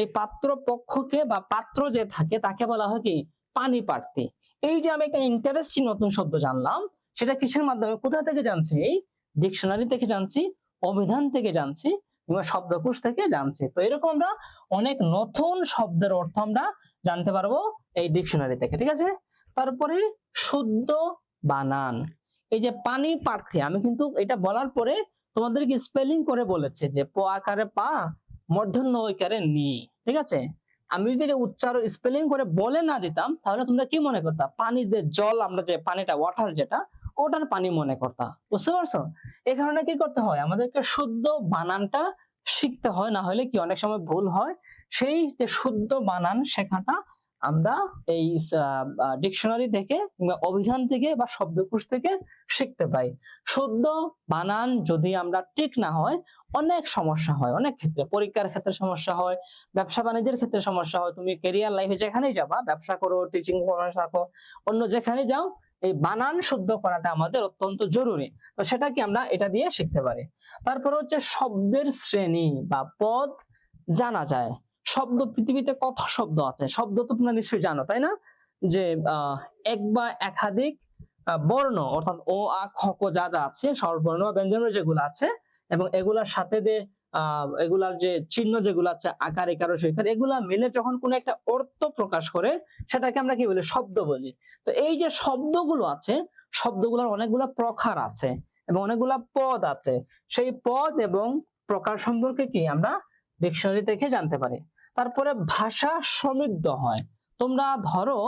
এই পাত্রপক্ষকে বা পাত্র যে থাকে তাকে বলা হয় কি পানি প্রার্থী। এই যে আমি একটা ইন্টারেস্টিং নতুন শব্দ জানলাম, সেটা কিসের মাধ্যমে, কোথা থেকে জানছি? এই ডিকশনারি থেকে জানছি, অভিধান থেকে জানছি, কিংবা শব্দকোষ থেকে জানছি। তো এরকম আমরা অনেক নতুন শব্দের অর্থ আমরা জানতে পারবো এই ডিকশনারি থেকে, ঠিক আছে? তারপরে শুদ্ধ বানান। এই যে পানি প্রার্থী, আমি কিন্তু এটা বলার পরে তোমাদেরকে স্পেলিং করে বলেছে যে প আকারে পা, মূর্ধন্য ঐকারে নি, ঠিক আছে? আমি যদি এটা উচ্চারণ স্পেলিং করে বলে না দিতাম, তাহলে তোমরা কি মনে করতা? পানি যে জল, আমরা যে পানিটা ওয়াটার যেটা, ওটার পানি মনে করতা, বুঝতে পারছো? এই কারণে কি করতে হয়, আমাদেরকে শুদ্ধ বানানটা শিখতে হয়, না হলে কি অনেক সময় ভুল হয়। সেই যে শুদ্ধ বানান শেখাটা আমরা এই ডিকশনারি থেকে কিংবা অভিধান থেকে বা শব্দকোষ থেকে শিখতে পাই। শুদ্ধ বানান যদি আমরা ঠিক না হয়, অনেক সমস্যা হয়, অনেক ক্ষেত্রে, পরীক্ষার ক্ষেত্রে সমস্যা হয়, ব্যবসা বাণিজ্যের ক্ষেত্রে সমস্যা হয়, তুমি ক্যারিয়ার লাইফে যেখানেই যাবা, ব্যবসা করো, টিচিং করো, থাকো, অন্য যেখানে যাও, এই বানান শুদ্ধ করাটা আমাদের অত্যন্ত জরুরি। তো সেটা কি আমরা এটা দিয়ে শিখতে পারি। তারপর হচ্ছে শব্দের শ্রেণী বা পদ জানা যায়। শব্দ, পৃথিবীতে কত শব্দ আছে, শব্দ তো তোমরা নিশ্চয়ই জানো, তাই না? যে এক বা একাধিক বর্ণ, অর্থাৎ ও আ খ ক যা যা আছে, স্বরবর্ণ বা ব্যঞ্জন যেগুলো আছে, এবং এগুলার সাথে যে এগুলার যে চিহ্ন যেগুলো আছে, আকার ইকার সইকার, এগুলা মিলে যখন কোনো একটা অর্থ প্রকাশ করে, সেটাকে আমরা কি বলি? শব্দ বলি। তো এই যে শব্দগুলো আছে, শব্দগুলোর অনেকগুলা প্রকার আছে এবং অনেকগুলা পদ আছে। সেই পদ এবং প্রকার সম্পর্কে কি আমরা ডিকশনারি থেকে জানতে পারি। তারপরে ভাষা সমৃদ্ধ হয়। তোমরা ধরো,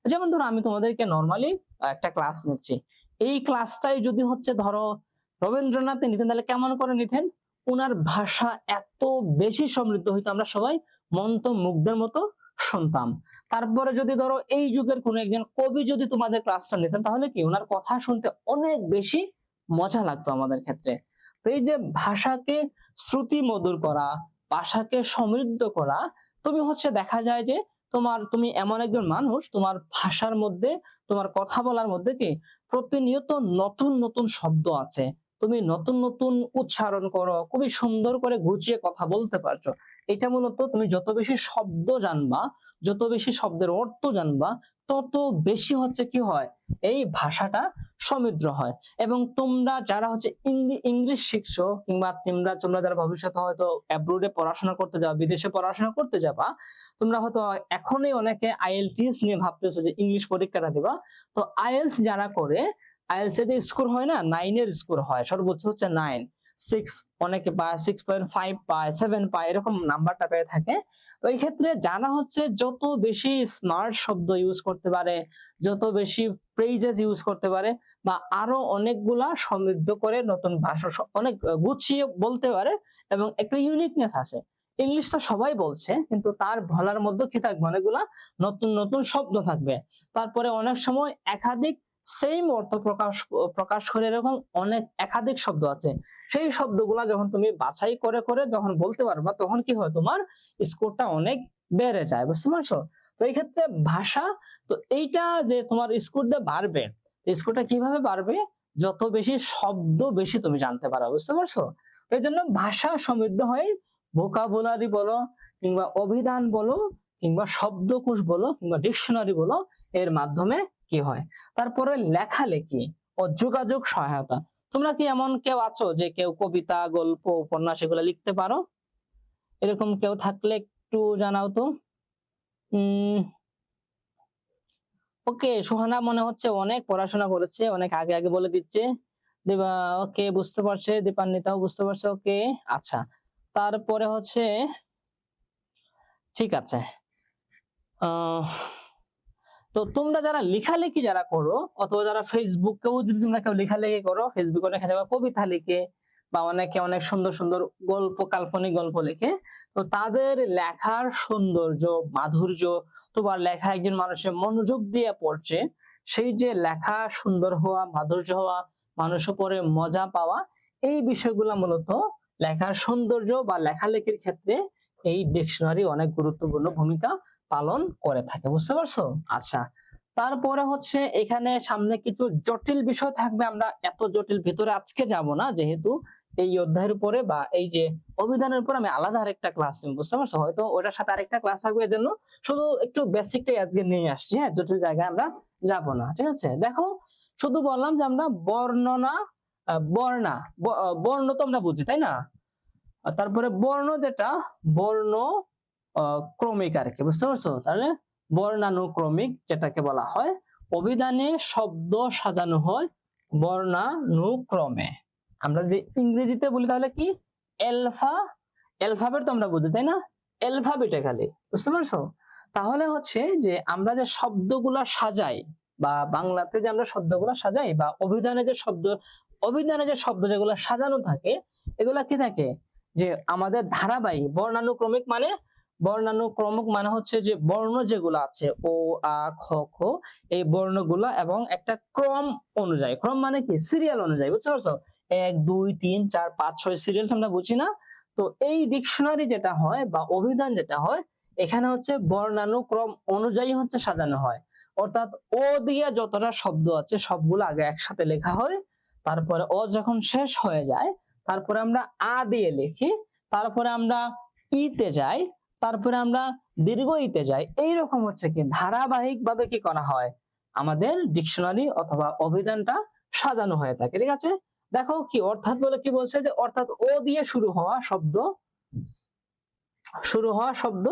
যেমন ধরো আমি তোমাদেরকে নর্মালি একটা ক্লাস নিচ্ছি, এই ক্লাসটাই যদি হচ্ছে ধরো রবীন্দ্রনাথ নিতেন, তাহলে কেমন করে নিতেন? ওনার ভাষা এত বেশি সমৃদ্ধ হইতো, আমরা সবাই মন্ত্রমুগ্ধের মতো শুনতাম। তারপরে যদি ধরো এই যুগের কোন একজন কবি যদি তোমাদের ক্লাসটা নিতেন, তাহলে কি ওনার কথা শুনতে অনেক বেশি মজা লাগতো আমাদের ক্ষেত্রে। তো এই যে ভাষাকে শ্রুতি মধুর করা, ভাষাকে সমৃদ্ধ করা, তুমি হচ্ছে দেখা যায় যে তুমি এমন একজন মানুষ, তোমার ভাষার মধ্যে, তোমার কথা বলার মধ্যে কি প্রতিনিয়ত নতুন নতুন শব্দ আছে, তুমি নতুন নতুন উচ্চারণ করো, খুবই সুন্দর করে গুছিয়ে কথা বলতে পারছো। এটা মূলত তুমি যত বেশি শব্দ জানবা, যত বেশি শব্দের অর্থ জানবা, তত বেশি হচ্ছে কি হয়, এই ভাষাটা সমৃদ্ধ হয়। এবং তোমরা যারা হচ্ছে ইংলিশ শিখছো, কিংবা তোমরা যারা ভবিষ্যতে হয়তো অ্যাব্রোডে পড়াশোনা করতে যাবা, বিদেশে পড়াশোনা করতে যাবা, তোমরা হয়তো এখনই অনেকে আইএলটিএস নিয়ে ভাবতেছো যে ইংলিশ পরীক্ষাটা দিবা। তো আইএলটিএস যারা করে, আইএলটিএস এর যে স্কোর হয় না, 9 এর স্কোর হয়, সর্বোচ্চ হচ্ছে 9, 6 অনেকে পায়, 6.5 পায়, 7 পায়, এরকম নাম্বারটা পেয়ে থাকে। তো এই ক্ষেত্রে জানা হচ্ছে যত বেশি স্মার্ট শব্দ ইউজ করতে পারে, যত বেশি ফ্রেজেস ইউজ করতে পারে, বা আরো অনেকগুলা সমৃদ্ধ করে নতুন ভাষা অনেক গুছিয়ে বলতে পারে, এবং একটা ইউনিকনেস আছে। ইংলিশ তো সবাই বলছে, কিন্তু তার বলার মধ্যে কি থাকবে, অনেকগুলা নতুন নতুন শব্দ থাকবে। তারপরে অনেক সময় একাধিক সেম অর্থ প্রকাশ প্রকাশ করে এরকম অনেক একাধিক শব্দ আছে। সেই শব্দগুলা যখন তুমি বাছাই করে করে যখন বলতে পারবা তখন কি হয়, তোমার স্কোরটা অনেক বেড়ে যায়, বুঝতে পারছো? তো এই ক্ষেত্রে ভাষা, তো এইটা যে তোমার স্কোরটা বাড়বে, স্কোরটা কিভাবে বাড়বে, যত বেশি শব্দ বেশি তুমি জানতে পারো, বুঝতে পারছো? তো এই জন্য ভাষা সমৃদ্ধ হয়, ভোকাবুলারি বলো কিংবা অভিধান বলো কিংবা শব্দকোষ বলো কিংবা ডিকশনারি বলো, এর মাধ্যমে কি হয়। তারপরে লেখালেখি ও যোগাযোগ সহায়তা। তোমরা কি এমন কেউ আছো যে কেউ কবিতা, গল্প, উপন্যাস এগুলো লিখতে পারো? এরকম কেউ থাকলে একটু জানাও তো। ওকে, সুহানা মনে হচ্ছে অনেক পড়াশোনা করেছে, অনেক আগে আগে বলে দিচ্ছে। দিবা ওকে, বুঝতে পারছে, দীপান্বিতাও বুঝতে পারছে। ওকে, আচ্ছা। তারপরে হচ্ছে ঠিক আছে, আহ তো তোমরা যারা লেখালেখি যারা করো, অথবা যারা ফেসবুকেও যদি তোমরা কেউ লেখালেখি করো, ফেসবুকে দেখা যাবে কবিতা লিখে বা অনেকে অনেক সুন্দর সুন্দর গল্প, কাল্পনিক গল্প লিখে, তো তাদের লেখার সৌন্দর্য, মাধুর্য, তোমার লেখা একজন মানুষের মনোযোগ দিয়ে পড়ছে, সেই যে লেখা সুন্দর হওয়া, মাধুর্য হওয়া, মানুষের পরে মজা পাওয়া, এই বিষয়গুলো মূলত লেখার সৌন্দর্য বা লেখালেখির ক্ষেত্রে এই ডিকশনারি অনেক গুরুত্বপূর্ণ ভূমিকা পালন করে থাকে, বুঝতে পারছো? আচ্ছা, তারপরে হচ্ছে এখানে সামনে কিছু জটিল বিষয় থাকবে, আমরা এত জটিল ভিতরে আজকে যাব না, যেহেতু এই অধ্যায়ের উপরে বা এই যে অভিধানের উপর আমি আলাদা আরেকটা ক্লাস নেব, বুঝতে পারছো? হয়তো ওটার সাথে আরেকটা ক্লাস থাকবে, এর জন্য শুধু একটু বেসিকটাই আজকে নিয়ে আসছি, হ্যাঁ, জটিল জায়গায় আমরা যাব না, ঠিক আছে? দেখো, শুধু বললাম যে আমরা বর্ণনা, বর্ণ তো আমরা বুঝি, তাই না? আর তারপরে বর্ণ যেটা, বর্ণ ক্রমিক আর কি, বুঝতে পারছো? তাহলে বর্ণানুক্রমিক যেটাকে বলা হয়, অভিধানে শব্দ সাজানো হয় বর্ণানুক্রমে। আমরা যদি ইংরেজিতে বলি তাহলে কি, অ্যালফাবেট তো আমরা বুঝি, তাই না? অ্যালফাবেটিক্যালি, বুঝতে পারছো? তাহলে হচ্ছে যে আমরা যে শব্দগুলা সাজাই, বা বাংলাতে যে আমরা শব্দগুলা সাজাই, বা অভিধানে যে শব্দ যেগুলো সাজানো থাকে, এগুলা কি থাকে, যে আমাদের ধারাবাহিক বর্ণানুক্রমিক, মানে বর্ণানুক্রমিক মানে হচ্ছে যে বর্ণ যেগুলো আছে, ও আ খ খ, এই বর্ণগুলো এবং একটা ক্রম অনুযায়ী, ক্রম মানে কি, সিরিয়াল অনুযায়ী, বুঝতে পারছো? 1 2 3 4 5 6 সিরিয়াল আমরা বুঝি না? তো এই ডিকশনারি যেটা হয় বা অভিধান যেটা হয়, এখানে হচ্ছে বর্ণানুক্রম অনুযায়ী হচ্ছে সাজানো হয়। অর্থাৎ ও দিয়ে যতটা শব্দ আছে সবগুলো আগে একসাথে লেখা হয়, তারপরে ও যখন শেষ হয়ে যায়, তারপরে আমরা আ দিয়ে লিখি, তারপরে আমরা ইতে যাই, তারপরে আমরা দীর্ঘ ইতে যাই। এইরকম হচ্ছে কি ধারাবাহিক ভাবে কি করা হয়, আমাদের ডিকশনারি অথবা অভিধানটা সাজানো হয়ে থাকে, ঠিক আছে? দেখো কি অর্থাৎ বলে কি বলছে, যে অর্থাৎ ও দিয়ে শুরু হওয়া শব্দ,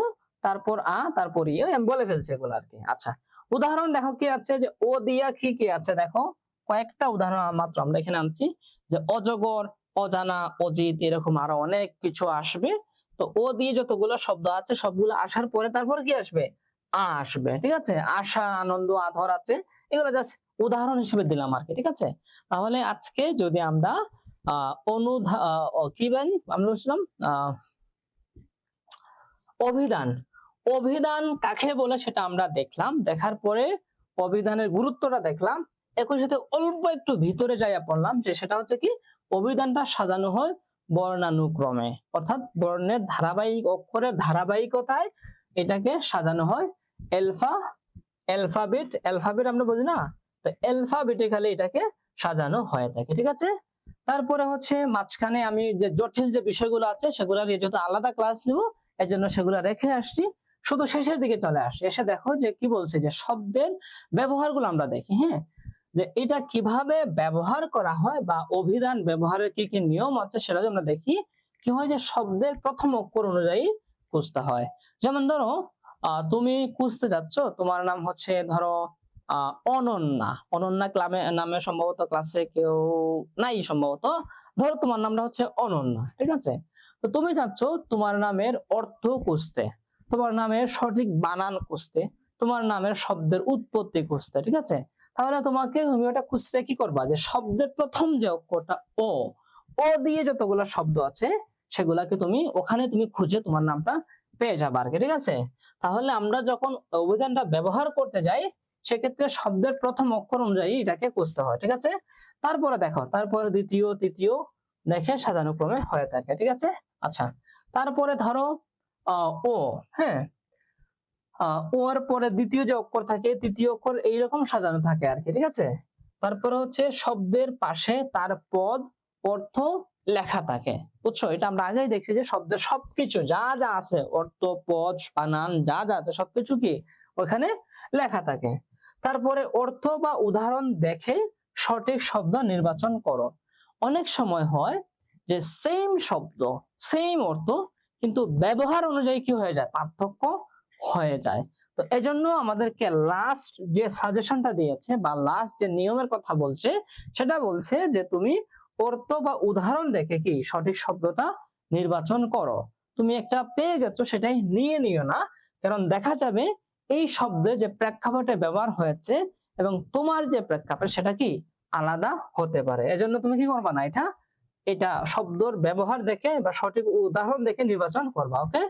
তারপর আ, তারপর ইয়ে, আমি বলে ফেলছি এগুলো আর কি। আচ্ছা, উদাহরণ দেখো কি আছে, যে ও দিয়া কি কি আছে, দেখো কয়েকটা উদাহরণ মাত্র আমরা এখানে আনছি, যে অজগর, অজানা, অজিত, এরকম আরো অনেক কিছু আসবে। তো ও দিয়ে যতগুলো শব্দ আছে সবগুলো আসার পরে তারপর কি আসবে, আ আসবে, ঠিক আছে? আশা, আনন্দ, আধর আছে, এগুলো জাস্ট উদাহরণ হিসেবে দিলাম আর কি, ঠিক আছে? তাহলে আজকে যদি আমরা কি বলি আমরা বলছিলাম, অভিধান, অভিধান কাকে বলে সেটা আমরা দেখলাম, দেখার পরে অভিধানের গুরুত্বটা দেখলাম, একই সাথে অল্প একটু ভিতরে যাইয়া পড়লাম, যে সেটা হচ্ছে কি, অভিধানটা সাজানো হয় বর্ণানুক্রমে, অর্থাৎ বর্ণের ধারাবাহিক, অক্ষরের ধারাবাহিকতায় এটাকে সাজানো হয়। অ্যালফাবেট আমরা বুঝি না, তো অ্যালফাবেটিক্যালি এটাকে সাজানো হয়ে থাকে, ঠিক আছে? তারপরে হচ্ছে মাঝখানে আমি যে জটিল যে বিষয়গুলো আছে সেগুলো যেহেতু আলাদা ক্লাস নিব, এজন্য সেগুলো রেখে আসছি, শুধু শেষের দিকে চলে আসি, এসে দেখো যে কি বলছে, যে শব্দের ব্যবহারগুলো আমরা দেখি, হ্যাঁ, যে এটা কিভাবে ব্যবহার করা হয় বা অভিধান ব্যবহারের কি কি নিয়ম আছে সেটা আমরা দেখি। কি হয়, যে শব্দের প্রথম অক্ষর অনুযায়ী খুঁজতে হয়। যেমন ধরো তুমি খুঁজতে যাচ্ছ, তোমার নাম হচ্ছে ধরো অনন্যা, অনন্যা নামে সম্ভবত ক্লাসে কেউ নাই সম্ভবত, ধরো তোমার নামটা হচ্ছে অনন্যা, ঠিক আছে? তো তুমি চাচ্ছ তোমার নামের অর্থ খুঁজতে, তোমার নামের সঠিক বানান খুঁজতে, তোমার নামের শব্দের উৎপত্তি খুঁজতে, ঠিক আছে? তাহলে তুমি ওটা খুঁজতে কি করবা, যে শব্দের প্রথম যে অক্ষরটা ও, ও দিয়ে যতগুলো শব্দ আছে সেগুলাকে ওখানে তুমি খুঁজে তোমার নামটা পেয়ে যাবে আর কি, ঠিক আছে? তাহলে আমরা যখন অভিধানটা ব্যবহার করতে যাই, সেক্ষেত্রে শব্দের প্রথম অক্ষর অনুযায়ী এটাকে খুঁজতে হয়, ঠিক আছে। তারপরে দেখো, তারপরে দ্বিতীয় তৃতীয় দেখে সাজানো ক্রমে হয়ে থাকে, ঠিক আছে। আচ্ছা, তারপরে ধরো ও, হ্যাঁ, ওর পরে দ্বিতীয় যে অক্ষর থাকে, তৃতীয় অক্ষর এইরকম সাজানো থাকে আর কি, ঠিক আছে। তারপরে হচ্ছে শব্দের পাশে তার পদ অর্থ লেখা থাকে, বুঝছো। এটা আমরা আগেই দেখছি যে শব্দের সবকিছু যা যা আছে, অর্থ পদ বানান যা যা আছে সবকিছু কি ওখানে লেখা থাকে। তারপরে অর্থ বা উদাহরণ দেখে সঠিক শব্দ নির্বাচন করো। অনেক সময় হয় যে সেম শব্দ সেম অর্থ, কিন্তু ব্যবহার অনুযায়ী কি হয়ে যায়, পার্থক্য হয়ে যায়। তো এজন্য আমাদেরকে লাস্ট যে সাজেশনটা দিয়েছে বা লাস্ট যে নিয়মের কথা বলছে, সেটা বলছে যে তুমি অর্থ বা উদাহরণ দেখে কি সঠিক শব্দটা নির্বাচন করো। তুমি একটা পেয়ে গেছো, সেটাই নিয়ে নিও না, কারণ দেখা যাবে এই শব্দে যে প্রেক্ষাপটে ব্যবহার হয়েছে এবং তোমার যে প্রেক্ষাপট সেটা কি আলাদা হতে পারে। এজন্য তুমি কি করবা না, এটা শব্দর ব্যবহার দেখে বা সঠিক উদাহরণ দেখে নির্বাচন করবা। ওকে,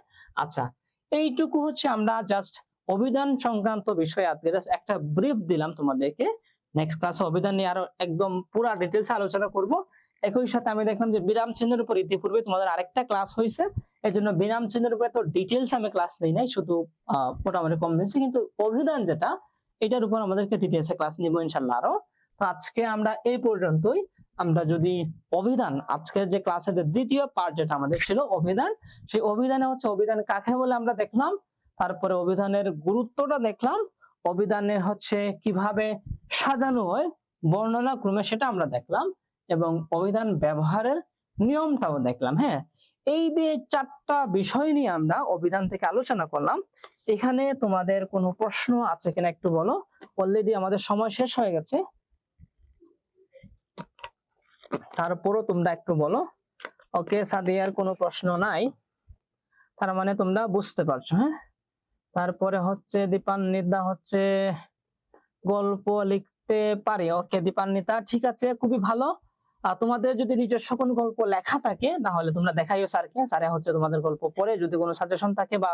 আচ্ছা, এইটুকু হচ্ছে আমরা জাস্ট অভিধান সংক্রান্ত বিষয়ে আজকে জাস্ট একটা ব্রিফ দিলাম তোমাদেরকে। নেক্সট ক্লাসে অভিধান নিয়ে আরো একদম পুরো ডিটেইলসে আলোচনা করব। একই সাথে আমি দেখলাম যে বিরাম চিহ্নের উপর ইতিপূর্বে তোমাদের আরেকটা ক্লাস হয়েছে, এর জন্য বিরাম চিহ্নের উপর তো ডিটেইলস আমি ক্লাস নেই নাই, শুধু মোটামুটি কম নিয়েছি, কিন্তু অভিধান যেটা এটার উপর আমাদেরকে ডিটেইলসে ক্লাস নিব ইনশাআল্লাহ আরো। তো আজকে আমরা এই পর্যন্তই। আমরা যদি অভিধান, আজকের যে ক্লাসের দ্বিতীয় পার্ট যেটা আমাদের ছিল অভিধান, সেই অভিধানে হচ্ছে অভিধান কাকে বলে আমরা দেখলাম, তারপরে অভিধানের গুরুত্বটা দেখলাম, অভিধানের হচ্ছে কিভাবে সাজানো হয় বর্ণনা ক্রমে সেটা আমরা দেখলাম, এবং অভিধান ব্যবহারের নিয়মটাও দেখলাম। হ্যাঁ, এই যে চারটা বিষয় নিয়ে আমরা অভিধান থেকে আলোচনা করলাম। এখানে তোমাদের কোনো প্রশ্ন আছে কিনা একটু বলো। অলরেডি আমাদের সময় শেষ হয়ে গেছে, তারপরও তোমরা একটু বলো। ওকে, সাদিয়ার কোনো প্রশ্ন নাই, তার মানে তোমরা বুঝতে পারছো। হ্যাঁ, তারপরে হচ্ছে দীপান্বিতা হচ্ছে গল্প লিখতে পারি। ওকে দীপান্বিতা, ঠিক আছে, খুবই ভালো। তোমাদের যদি নিজস্ব কোনো গল্প লেখা থাকে তাহলে তোমরা দেখাইও স্যারকে, স্যারে হচ্ছে তোমাদের গল্প পড়ে যদি কোনো সাজেশন থাকে বা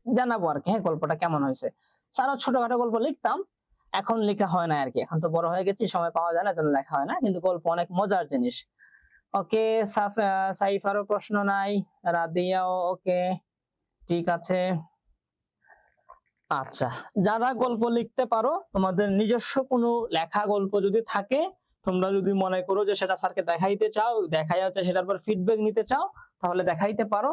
জানাবো আর কি, হ্যাঁ, গল্পটা কেমন হয়েছে। স্যারও ছোটখাটো গল্প লিখতাম, এখন লেখা হয় না আর কি, এখন তো বড় হয়ে গেছি, সময় পাওয়া যায় না, জন্য লেখা হয় না, কিন্তু গল্প অনেক মজার জিনিস। ওকে, সাইফারও প্রশ্ন নাই, রাদিয়াও ওকে, ঠিক আছে। আচ্ছা, যারা গল্প লিখতে পারো, তোমাদের নিজস্ব কোনো লেখা গল্প যদি থাকে, তোমরা যদি মনে করো যে সেটা স্যারকে দেখাইতে চাও, দেখাই হচ্ছে সেটার উপর ফিডব্যাক নিতে চাও, তাহলে দেখাইতে পারো।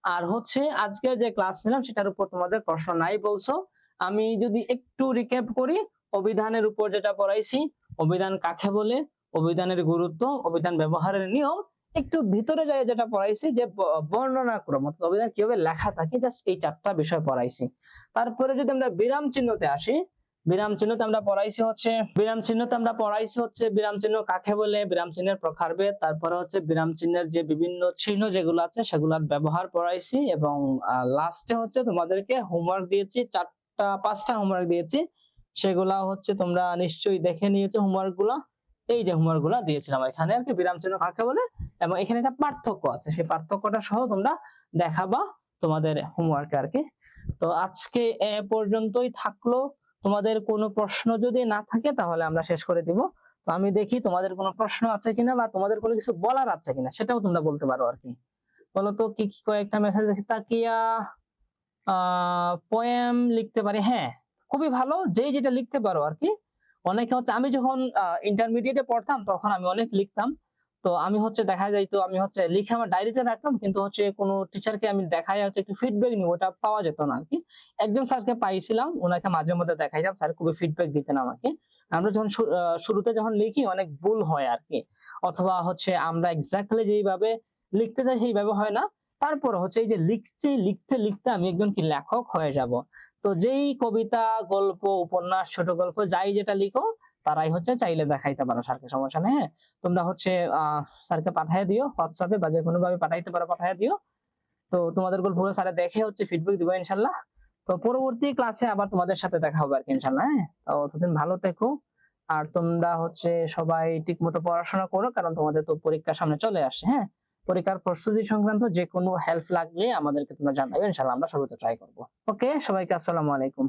আর হচ্ছে আজকের যে ক্লাস নিলাম সেটার উপর তোমাদের প্রশ্ন নাই বলছো। আমি যদি একটু রিক্যাপ করি, অভিধানের উপর যেটা পড়াইছি, অভিধান কাকে বলে, অভিধানের গুরুত্ব, অভিধান ব্যবহারের নিয়ম, একটু ভিতরে যাই যেটা পড়াইছি যে বর্ণনা ক্রম, অর্থাৎ অভিধান কিভাবে লেখা থাকে, জাস্ট এই চারটা বিষয় পড়াইছি। তারপরে যদি আমরা বিরাম চিহ্নতে আসি, বিরাম চিহ্নতে আমরা পড়াইছি হচ্ছে বিরাম চিহ্ন কাকে বলে, বিরাম চিহ্নের প্রকারভেদ, তারপরে হচ্ছে বিরাম চিহ্নের যে বিভিন্ন চিহ্ন যেগুলো আছে সেগুলোর ব্যবহার পড়াইছি, এবং লাস্টে হচ্ছে তোমাদেরকে হোমওয়ার্ক দিয়েছি, 4-5টা হোমওয়ার্ক দিয়েছি, সেগুলা হচ্ছে তোমরা নিশ্চয়ই দেখে নিয়েছো হোমওয়ার্ক গুলা। এই যে হোমওয়ার্ক গুলা দিয়েছিলাম এখানে আর কি, বিরাম চিহ্ন কাকে বলে, এবং এখানে একটা পার্থক্য আছে, সেই পার্থক্যটা সহ তোমরা দেখাবা তোমাদের হোমওয়ার্কে আর কি। তো আজকে এ পর্যন্তই থাকলো। তোমাদের কোনো প্রশ্ন যদি না থাকে তাহলে আমরা শেষ করে দিব। তো আমি দেখি তোমাদের কোনো প্রশ্ন আছে কিনা বা তোমাদের কোনো কিছু বলার আছে কিনা, সেটাও তোমরা বলতে পারো আর কি। বলো তো কি কি, কয়েকটা মেসেজ দেখি। তাকিয়া পোয়েম লিখতে পারি, হ্যাঁ, খুবই ভালো, যেই যেটা লিখতে পারো আর কি। অনেকে হচ্ছে, আমি যখন ইন্টারমিডিয়েটে পড়তাম তখন আমি অনেক লিখতাম, তো আমি হচ্ছে দেখা যাইতো আমি হচ্ছে লিখে আমার ডায়েরিতে রাখতাম, কিন্তু হচ্ছে কোনো টিচারকে আমি দেখাই হচ্ছে একটু ফিডব্যাক নিব, ওটা পাওয়া যেত না আর কি। একজন স্যারকে পাইছিলাম, ওনাকে মাঝে মধ্যে দেখাইতাম, স্যার খুবই ফিডব্যাক দিতেন আমাকে। আমরা যখন শুরুতে যখন লিখি অনেক ভুল হয় আর কি, অথবা হচ্ছে আমরা এক্স্যাক্টলি যেইভাবে লিখতে চাই সেইভাবে হয় না। তারপর হচ্ছে এই যে লিখতে লিখতে আমি একজন কি লেখক হয়ে যাব। তো যেই কবিতা, গল্প, উপন্যাস, ছোট গল্প যাই যেটা লিখো, তারাই হচ্ছে চাইলে দেখাইতে পারো স্যারকে, সমস্যা নেই। হ্যাঁ, তোমরা হচ্ছে স্যারকে পাঠিয়ে দিও হোয়াটসঅ্যাপে বা যে কোনো ভাবে পাঠাইতে পারো, পাঠিয়ে দিও। তো তোমাদের গল্পগুলো স্যারে দেখে হচ্ছে ফিডব্যাক দিবো ইনশাল্লাহ। তো পরবর্তী ক্লাসে আবার তোমাদের সাথে দেখা হবে আর কি ইনশাল্লাহ। হ্যাঁ, তো ততদিন ভালো থেকো, আর তোমরা হচ্ছে সবাই ঠিক মতো পড়াশোনা করো, কারণ তোমাদের তো পরীক্ষার সামনে চলে আসছে। হ্যাঁ, পরীক্ষার প্রস্তুতি সংক্রান্ত যে কোনো হেল্প লাগলে আমাদেরকে তোমরা জানাবে, ইনশাল্লাহ আমরা সর্বোচ্চ ট্রাই করবো। ওকে, সবাইকে আসসালামু আলাইকুম।